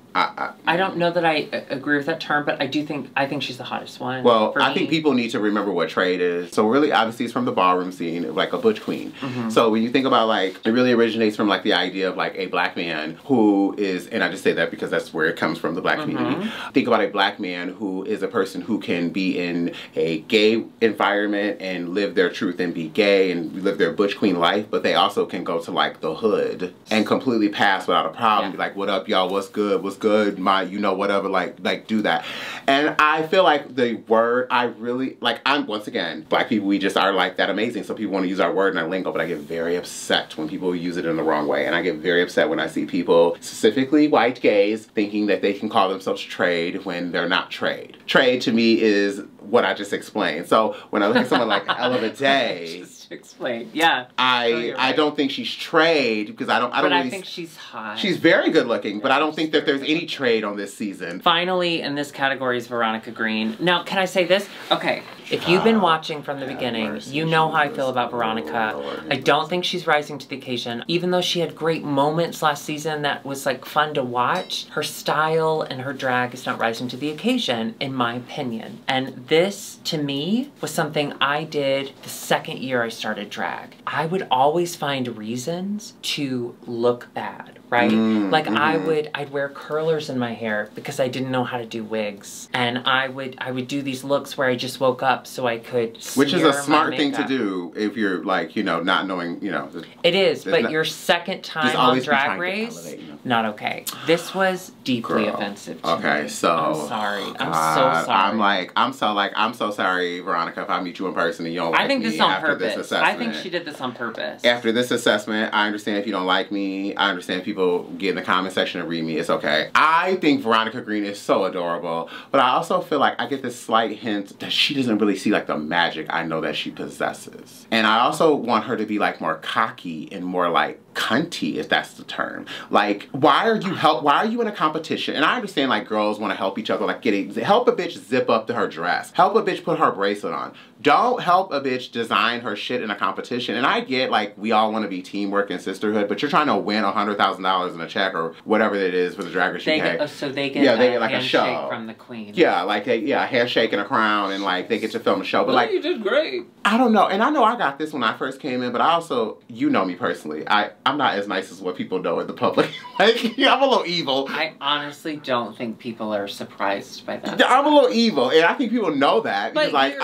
don't know that I agree with that term, but I think she's the hottest one. Well, I think people need to remember what trade is. So really, obviously, it's from the ballroom scene, like a butch queen. So when you think about like, it really originates from like the idea of like a black man who is, and I just say that because that's where it comes from, the black community. Think about a black man who is a person who can be in a gay environment and live their truth and be gay and live their butch queen life, but they also can go to like the hood and completely pass without a problem. Be like, what up, y'all? What's good? What's good? My, you know, whatever. Like do that. And I feel like the word, I really like. Once again, black people, we just are like that amazing. So people want to use our word and our lingo, but I get very upset when people use it in the wrong way, and I get very upset when I see people, specifically white gays, thinking that they can call themselves trade when they're not trade. Trade to me is what I just explained. So when I look at someone like Ella Day, explain. Yeah. I don't think she's trade, because I don't really, I think she's hot. She's very good looking, but I don't think that there's any trade on this season. Finally, in this category is Veronica Green. Now, can I say this? Okay, if you've been watching from the beginning, you know how I feel about Veronica. I don't think she's rising to the occasion. Even though she had great moments last season that was like fun to watch, her style and her drag is not rising to the occasion, in my opinion. And this, to me, was something I did the second year I started drag. I would always find reasons to look bad, right? Like I'd wear curlers in my hair because I didn't know how to do wigs. And I would do these looks where I just woke up so I could smear. Which is a smart thing to do if you're like, you know, not knowing, you know. It is, but your second time on Drag Race, not okay. This was deeply offensive to me. Okay, so. I'm sorry. I'm so sorry. I'm so sorry, Veronica, if I meet you in person and you don't like me. I think this is on after purpose. This assessment. I think she did this on purpose. After this assessment, I understand if you don't like me. I understand people get in the comment section and read me. It's okay. I think Veronica Green is so adorable, but I also feel like I get this slight hint that she doesn't really see like the magic I know that she possesses. And I also want her to be like more cocky and more like cunty, if that's the term. Like, why are you in a competition? And I understand, like, girls want to help each other, like, help a bitch zip up to her dress. Help a bitch put her bracelet on. Don't help a bitch design her shit in a competition. And I get, like, we all want to be teamwork and sisterhood, but you're trying to win $100,000 in a check or whatever it is for the Drag Race UK. So they get like a show from the queen. Yeah, like a handshake and a crown, and like they get to film a show. But like, you did great. I don't know, and I know I got this when I first came in, but I also, you know me personally, I'm not as nice as what people know in the public. Like, yeah, I'm a little evil. I honestly don't think people are surprised by that. I'm a little evil, and I think people know that because like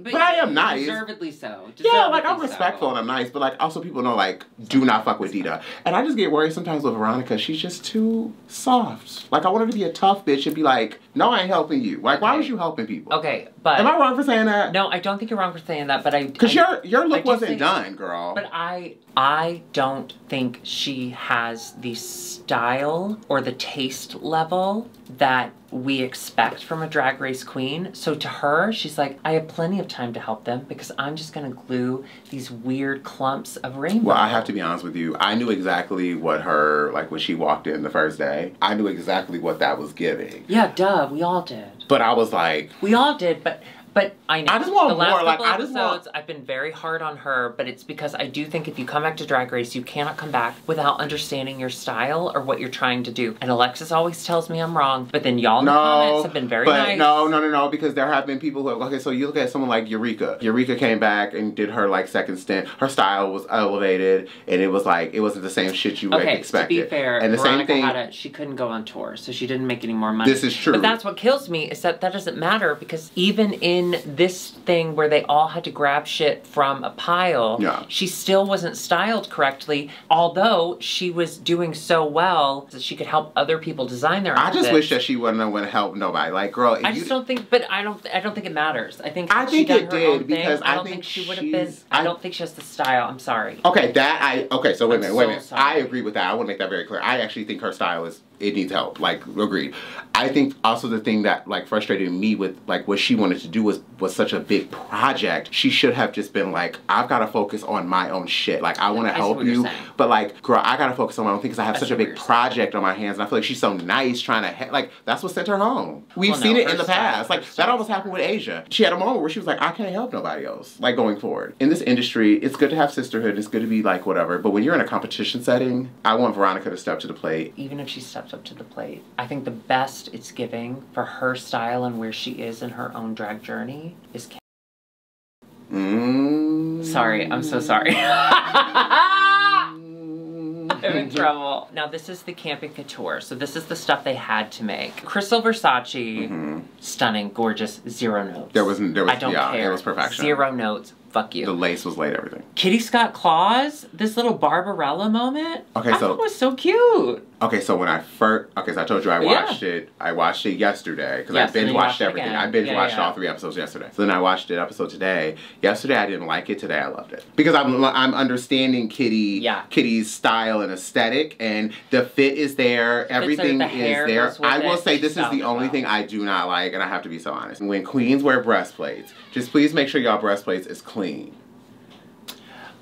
but I am nice. Deservedly so. Yeah, like I'm respectful and I'm nice, but like also people know like do not fuck with Dida. And I just get worried sometimes with Veronica. She's just too soft. Like I want her to be a tough bitch and be like, no, I ain't helping you. Like why was you helping people? Okay, but am I wrong for saying that? No, I don't think you're wrong for saying that. But because your look wasn't done, girl. But I don't think she has the style or the taste level that we expect from a Drag Race queen. So to her, she's like, I have plenty of time to help them because I'm just gonna glue these weird clumps of rainbow. Well, I have to be honest with you. I knew exactly what her, like when she walked in the first day, I knew exactly what that was giving. Yeah, duh, we all did. But I was like... We all did, but I know. I just want the last more. couple Like, episodes, I've been very hard on her, but it's because I do think if you come back to Drag Race, you cannot come back without understanding your style or what you're trying to do. And Alexis always tells me I'm wrong, but then y'all in the comments have been very nice. No, because there have been people who have, okay, so you look at someone like Eureka. Eureka came back and did her like second stint. Her style was elevated, and it was like, it wasn't the same shit you expected. To be fair, and the Veronica same thing, she couldn't go on tour, so she didn't make any more money. This is true. But that's what kills me, is that doesn't matter, because even in this thing where they all had to grab shit from a pile, she still wasn't styled correctly, although she was doing so well that she could help other people design their outfits. I just wish that she wouldn't want to help nobody. Like, girl, I just don't think, but I don't think it matters. I think it did, because I don't think she would have been, I don't think she has the style. I'm sorry. Okay, so wait a minute. I agree with that. I want to make that very clear. I actually think her style it needs help. Like, agreed. I think also the thing that like frustrated me with like what she wanted to do was such a big project. She should have just been like, I've got to focus on my own shit. Like, I want to help you, but like, girl, I got to focus on my own thing because I have such a big project on my hands, and I feel like she's so nice trying to like, that's what sent her home. We've seen it in the past. Like, that almost happened with Asia. She had a moment where she was like, I can't help nobody else. Like, going forward in this industry, it's good to have sisterhood. It's good to be like whatever. But when you're in a competition setting, I want Veronica to step to the plate. Even if she steps up to the plate, I think the best it's giving for her style and where she is in her own drag journey is Sorry, I'm so sorry. I'm in trouble. Now this is the Camping Couture. So this is the stuff they had to make. Crystal Versace, stunning, gorgeous, 0 notes. There was I don't care. It was perfection. 0 notes. Fuck you. The lace was laid, everything. Kitty Scott Claus, this little Barbarella moment. Okay, I thought it was so cute. Okay, so when I first, so I told you I watched it. I watched it yesterday because I binge watched everything. I binge watched all 3 episodes yesterday. So then I watched it episode today. Yesterday I didn't like it. Today I loved it because I'm understanding Kitty's style and aesthetic, and the fit is there. Everything is there. I will say this is the only thing I do not like, and I have to be so honest. When queens wear breastplates, just please make sure y'all breastplates is clean.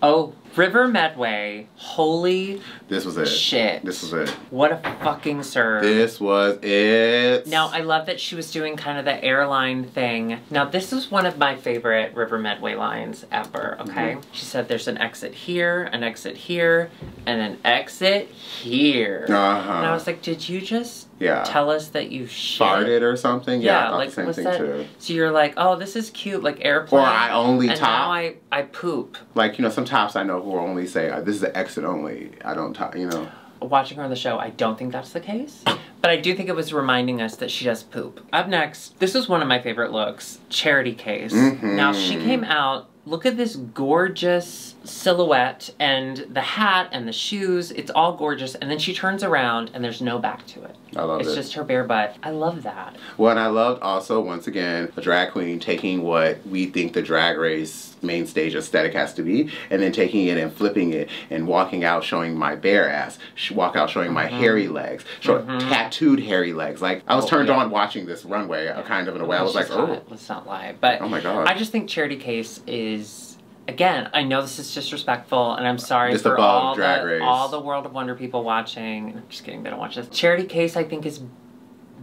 Oh, River Medway, holy this was it. Shit. This was it. What a fucking serve. This was it. Now, I love that she was doing kind of the airline thing. Now, this is one of my favorite River Medway lines ever, okay? She said there's an exit here, and an exit here. And I was like, did you just tell us that you farted or something? Yeah, I thought like, the same what's thing that? too. So you're like, oh, this is cute, like airplane. Or I only and top. now I poop. Like, you know, some tops I know who only say, this is the exit only. I don't top, you know. Watching her on the show, I don't think that's the case. But I do think it was reminding us that she does poop. Up next, this is one of my favorite looks. Charity Case. Now, she came out. Look at this gorgeous silhouette and the hat and the shoes. It's all gorgeous. And then she turns around and there's no back to it. I love it. It's just her bare butt. I love that. Well, and I loved also, once again, a drag queen taking what we think the Drag Race main stage aesthetic has to be, and then taking it and flipping it and walking out showing my bare ass, walk out showing my hairy legs, tattooed hairy legs. Like, I was turned on watching this runway, kind of in a way. I was like, oh. Let's not lie. But oh my God. I just think Charity Case is again, I know this is disrespectful, and I'm sorry Just for above Drag Race. all the World of Wonder people watching. I'm just kidding, they don't watch this. Charity Case, I think, is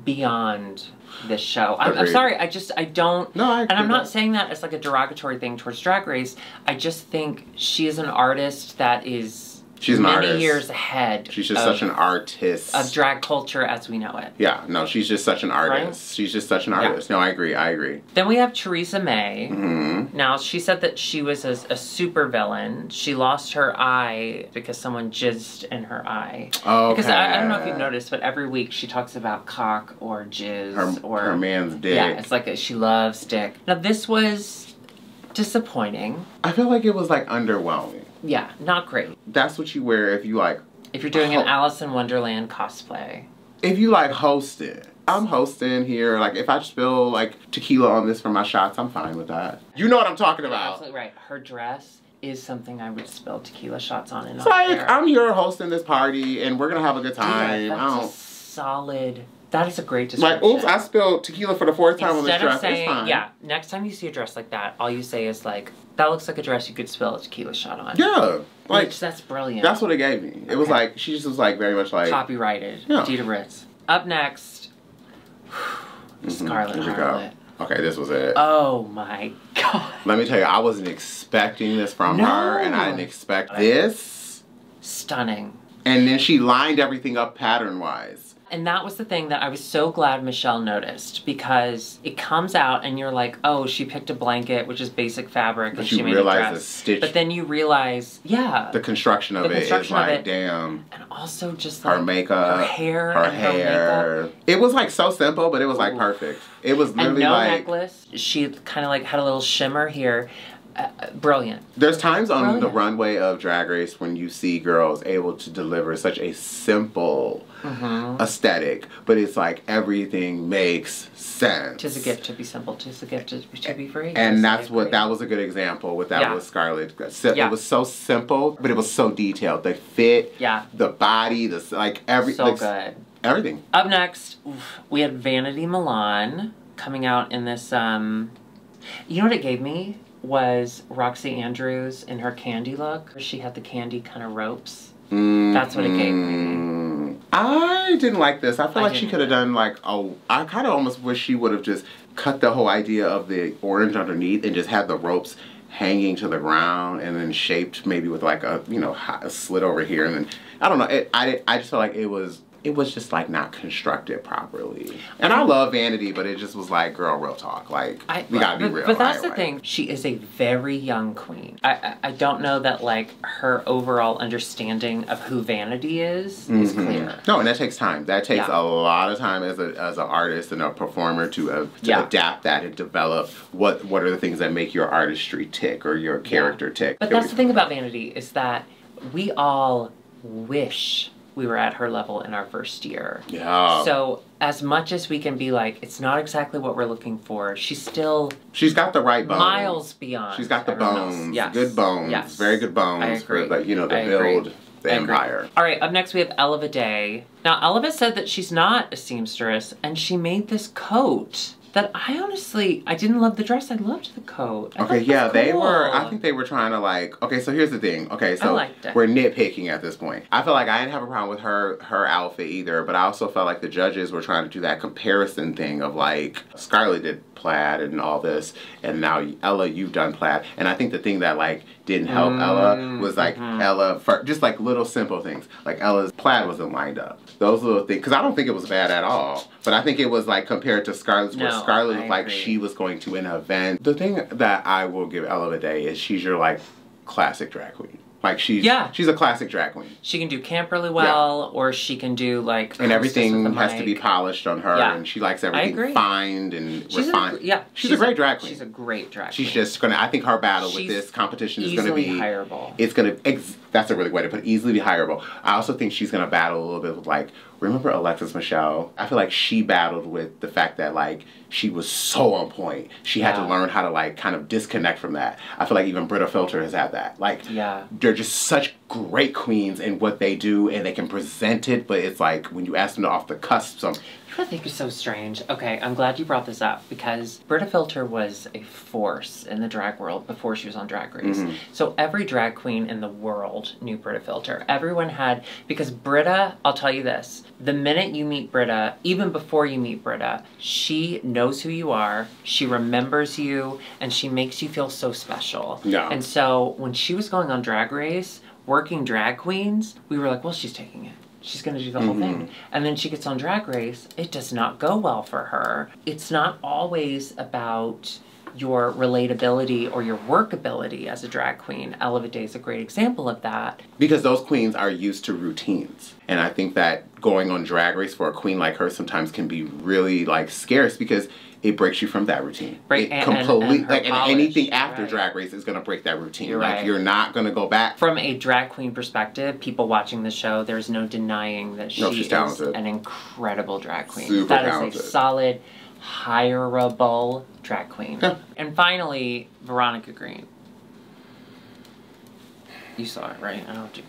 beyond this show. I'm sorry, I don't... No, I agree. And I'm not saying that as like a derogatory thing towards Drag Race. I just think she is an artist that is... She's an artist. Many years ahead. She's just such an artist. Of drag culture as we know it. Yeah, no, she's just such an artist. Right? She's just such an artist. Yeah. No, I agree. Then we have Theresa May. Now, she said that she was a super villain. She lost her eye because someone jizzed in her eye. Okay. Because I don't know if you've noticed, but every week she talks about cock or jizz or... Her man's dick. Yeah, it's like she loves dick. Now, this was disappointing. I feel like it was like underwhelming. Yeah, not great. That's what you wear if you like... If you're doing an Alice in Wonderland cosplay. If you like hosting. I'm hosting here. Like, if I spill like tequila on this for my shots, I'm fine with that. You know what I'm talking about. Absolutely right. Her dress is something I would spill tequila shots on and it's like, I'm here hosting this party and we're gonna have a good time. Yeah, that's a solid... That is a great description. Like, oops, I spilled tequila for the 4th time on this dress. Saying, it's fine. Yeah, next time you see a dress like that, all you say is like, that looks like a dress you could spill a tequila shot on. Yeah. Like, that's brilliant. That's what it gave me. It was like, she just was like very much like... Copyrighted. Yeah. Dida Ritz. Up next, Scarlet Harlot. Okay, this was it. Oh my God. Let me tell you, I wasn't expecting this from her, and I didn't expect this. Stunning. And then she lined everything up pattern-wise. And that was the thing that I was so glad Michelle noticed, because it comes out and you're like, oh, she picked a blanket, which is basic fabric, and she made a dress. The stitch, but then you realize, yeah. The construction of it is like, damn. And also just like her makeup, her hair. Her hair. It was like so simple, but it was like perfect. It was literally and no like... necklace. She kind of like had a little shimmer here. Brilliant. There's times on the runway of Drag Race when you see girls able to deliver such a simple aesthetic, but it's like everything makes sense. Tis a gift to be simple. Tis a gift to be free. And that was a good example with that with Scarlet. It was so simple, but it was so detailed. The fit, the body, like everything. So good. Everything. Up next, we had Vanity Milan coming out in this. You know what it gave me? Was Roxy Andrews in her candy look. She had the candy kind of ropes. That's what it gave me. I didn't like this. I feel like she could have done like, I kind of almost wish she would have just cut the whole idea of the orange underneath and just had the ropes hanging to the ground and then shaped maybe with like a, you know, a slit over here. And then, I don't know, I just felt like it was just like not constructed properly. And I love Vanity, but it just was like, girl, real talk. Like, we gotta be real. But that's the thing. She is a very young queen. I don't know that like her overall understanding of who Vanity is clear. No, and that takes time. That takes a lot of time as an artist and a performer to adapt that and develop what are the things that make your artistry tick or your character tick. But that's the thing about Vanity is that we all wish we were at her level in our first year. Yeah. So as much as we can be like, it's not exactly what we're looking for, she's got the right bones. Miles beyond. She's got the bones. Yes. Good bones. Yes. Very good bones for like, you know, the build, the empire. All right, up next we have Ella Day. Now Ella said that she's not a seamstress, and she made this coat that I didn't love the dress. I loved the coat. Okay, yeah, cool. I think they were trying to like, okay, so here's the thing. Okay, so we're nitpicking at this point. I feel like I didn't have a problem with her outfit either, but I also felt like the judges were trying to do that comparison thing of like, Scarlett did plaid and all this, and now Ella, you've done plaid. And I think the thing that like didn't help Ella was like Ella, just like little simple things. Like Ella's plaid wasn't lined up. Those little things, because I don't think it was bad at all. But I think it was like compared to Scarlett's, where Scarlett looked like she was going to an event. The thing that I will give Ella Day is she's your like classic drag queen. Like she's a classic drag queen. She can do camp really well, or she can do like... And everything has to be polished on her, and she likes everything fined and refined. She's a great drag queen. She's a great drag queen. She's just gonna, I think her battle with this competition is gonna be... Easily hireable. It's gonna, that's a really good way to put it, easily be hireable. I also think she's gonna battle a little bit with like, remember Alexis Michelle? I feel like she battled with the fact that like, she was so on point. She had to learn how to like kind of disconnect from that. I feel like even Britta Filter has had that. Like, they're just such great queens in what they do, and they can present it, but it's like when you ask them to off the cusp, I think it's so strange. Okay, I'm glad you brought this up because Brita Filter was a force in the drag world before she was on Drag Race. So every drag queen in the world knew Brita Filter. Everyone had, because Brita, I'll tell you this, the minute you meet Brita, even before you meet Brita, she knows who you are, she remembers you, and she makes you feel so special. Yeah. And so when she was going on Drag Race, working drag queens, we were like, well, she's taking it. She's going to do the whole thing. And then she gets on Drag Race. It does not go well for her. It's not always about your relatability or your workability as a drag queen. Elevate Day is a great example of that. Because those queens are used to routines. And I think that going on Drag Race for a queen like her sometimes can be really like scarce because it breaks you from that routine. Right, and anything after right. Drag Race is going to break that routine. You're like right. You're not going to go back. From a drag queen perspective, people watching the show, there's no denying that she is talented. an incredible drag queen. Super talented. Is a solid, hireable drag queen. Yeah. And finally, Veronica Green. You saw it, right? I don't do.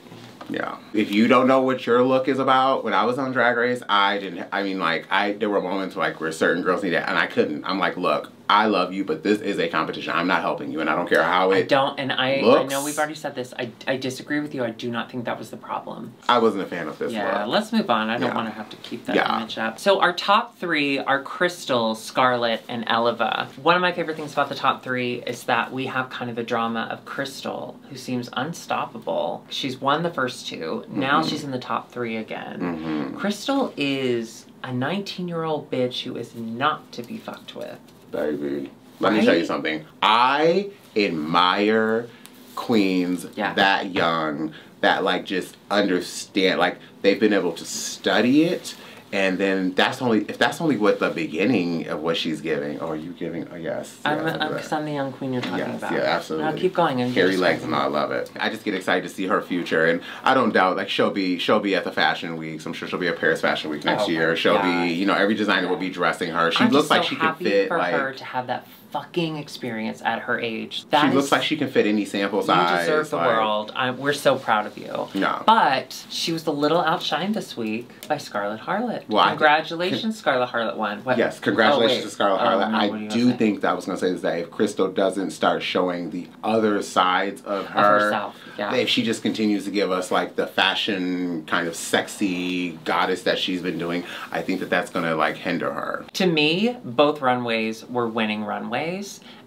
Yeah. If you don't know what your look is about, when I was on Drag Race, there were moments like where certain girls needed it, and I couldn't. I'm like, look, I love you, but this is a competition. I'm not helping you, and I don't care how it I looks. know we've already said this. I disagree with you. I do not think that was the problem. I wasn't a fan of this Yeah, look. let's move on. I don't want to have to keep that image up. So our top three are Crystal, Scarlett, and Eleva. One of my favorite things about the top three is that we have kind of a drama of Crystal, who seems unstoppable. She's won the first two. Now she's in the top three again. Crystal is a 19-year-old bitch who is not to be fucked with. Baby, let me tell you something. I admire queens that young that like just understand, like they've been able to study it, and then that's only what the beginning of what she's giving. Oh, are you giving? Oh, yes. Because I'm the young queen you're talking about. Yeah, absolutely. Now keep going. And hairy legs and all, I love it. I just get excited to see her future, and I don't doubt like she'll be at the fashion weeks. I'm sure she'll be at Paris Fashion Week next year. She'll be, you know, every designer will be dressing her. She looks like she can fit. For like her to have that fucking experience at her age. She looks like she can fit any sample size. You deserve the world. We're so proud of you. Yeah. But she was a little outshined this week by Scarlett Harlot. Well, congratulations, Scarlett Harlot won. What? Yes, congratulations to Scarlett Harlot. No, I do think that I was going to say is that if Crystal doesn't start showing the other sides of herself, if she just continues to give us like the fashion kind of sexy goddess that she's been doing, I think that that's going to like hinder her. To me, both runways were winning runways.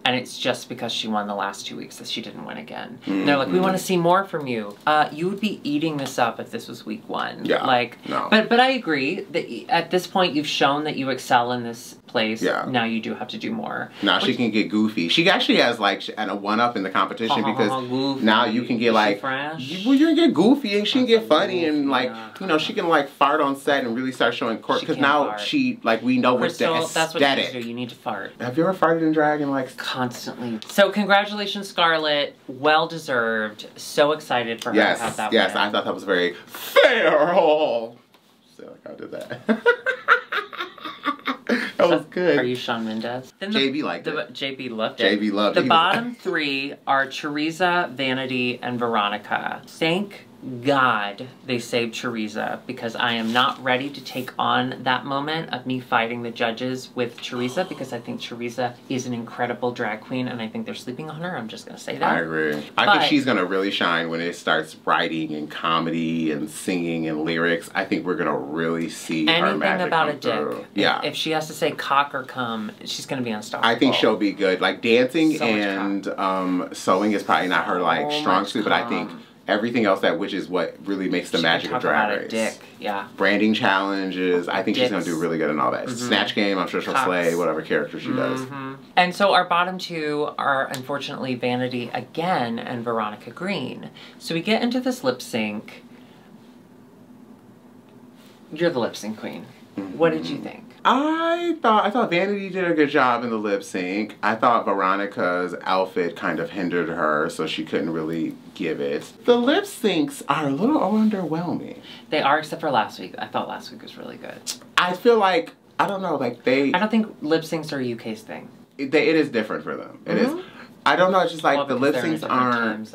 And it's just because she won the last 2 weeks that she didn't win again. And they're like, we want to see more from you. You would be eating this up if this was week one. Yeah. Like, no. But I agree that at this point you've shown that you excel in this place. Yeah. Now you do have to do more. Now she can get goofy. She actually has like a one-up in the competition because now you can get like, you can get goofy and she can get funny and like, you know, she can like fart on set and really start showing quirk because now she like we know what's the aesthetic. That's what you do. You need to fart. Have you ever farted in drag and like constantly? So congratulations, Scarlett. Well deserved. So excited for her to have that. Yes, win. I thought that was very fair. So like I did that. That was good. Are you Shawn Mendes? JB liked it. JB loved it. JB loved it. The bottom three are Teresa, Vanity, and Veronica. Thank God they saved Teresa because I am not ready to take on that moment of me fighting the judges with Teresa because I think Teresa is an incredible drag queen and I think they're sleeping on her. I'm just going to say that. I agree. I think she's going to really shine when it starts writing and comedy and singing and lyrics. I think we're going to really see her magic anything about come a dick. through. Yeah. If she has to say cock or cum, she's going to be unstoppable. I think she'll be good. Like dancing and sewing is probably not her like strong suit, but I think everything else which is what really makes the magic of Drag Race. Dick. Yeah. Branding challenges. I think she's going to do really good in all that. Snatch game, I'm sure she'll slay whatever character she does. And so our bottom two are unfortunately Vanity again and Veronica Green. So we get into this lip sync. You're the lip sync queen. What did you think? I thought Vanity did a good job in the lip sync. I thought Veronica's outfit kind of hindered her, so she couldn't really give it. The lip syncs are a little underwhelming. They are, except for last week. I thought last week was really good. I feel like, I don't know, like I don't think lip syncs are UK's thing. It is different for them. It is. I don't know, it's just like the lip syncs aren't.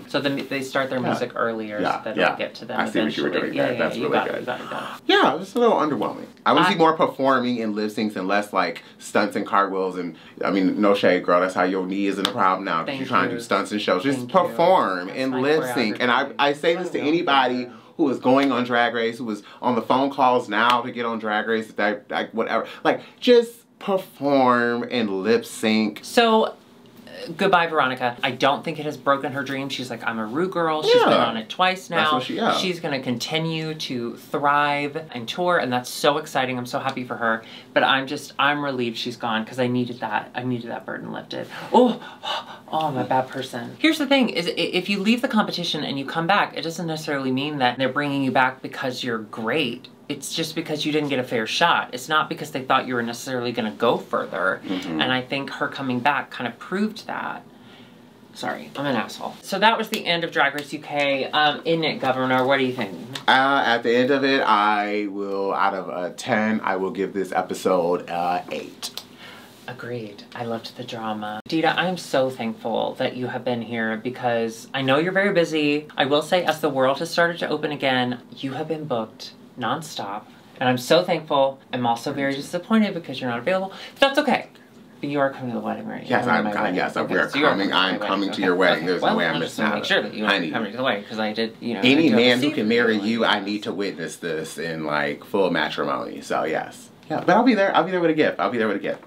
So they start their music earlier so that it'll get to them I see eventually. what you were doing there. That's really good. You got it. Yeah, it was a little underwhelming. I want to see more performing and lip syncs and less like stunts and cartwheels. And I mean, no shade, girl. That's how your knee isn't a problem now. Because you're trying to do stunts and shows. Just perform and lip sync. And I say this to anybody who is going on Drag Race, who is on the phone calls now to get on Drag Race, whatever. Like, just perform and lip sync. So, goodbye, Veronica. I don't think it has broken her dream. She's like, I'm a Rue girl. She's been on it twice now. She's going to continue to thrive and tour, and that's so exciting. I'm so happy for her. But I'm relieved she's gone because I needed that. I needed that burden lifted. Oh, I'm a bad person. Here's the thing, is if you leave the competition and you come back, it doesn't necessarily mean that they're bringing you back because you're great. It's just because you didn't get a fair shot. It's not because they thought you were necessarily going to go further. And I think her coming back kind of proved that. Sorry, I'm an asshole. So that was the end of Drag Race UK. Isn't it, Governor? What do you think? At the end of it, I will, out of 10, I will give this episode 8. Agreed. I loved the drama. Dida, I'm so thankful that you have been here because I know you're very busy. I will say, as the world has started to open again, you have been booked non-stop, and I'm so thankful. I'm also very disappointed because you're not available, but that's okay. You are coming to the wedding, right? Yes, I'm coming. Yes, we are coming. I'm coming to your wedding. There's no way I'm missing out. Make sure that you are coming to the wedding because I did. You know, any man who can marry you, I need to witness this in like full matrimony. So yes, yeah. But I'll be there. I'll be there with a gift. I'll be there with a gift.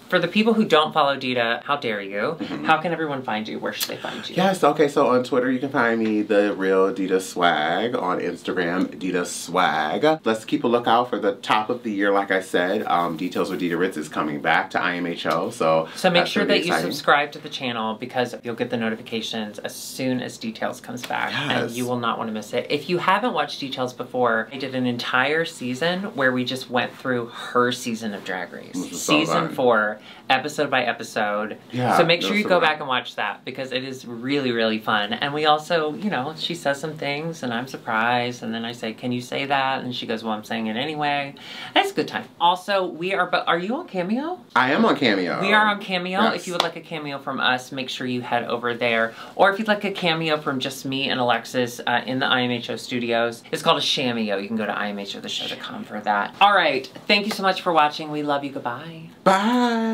For the people who don't follow Dida, how dare you? How can everyone find you? Where should they find you? Yes, okay, so on Twitter you can find me, The Real Dida Swag. On Instagram, Dida Swag. Let's keep a lookout for the top of the year, like I said. Details with Dida Ritz is coming back to IMHO, so make sure that you subscribe to the channel because you'll get the notifications as soon as Details comes back. And you will not want to miss it. If you haven't watched Details before, I did an entire season where we just went through her season of Drag Race. Season 4. Episode by episode. Yeah, so make sure you go back and watch that because it is really, really fun. And we also, you know, she says some things and I'm surprised. And then I say, can you say that? And she goes, well, I'm saying it anyway. And it's a good time. Also, are you on Cameo? I am on Cameo. We are on Cameo. Yes. If you would like a cameo from us, make sure you head over there. Or if you'd like a cameo from just me and Alexis in the IMHO studios, it's called a Shameo. You can go to IMHOtheSHOW.com for that. All right. Thank you so much for watching. We love you. Goodbye. Bye.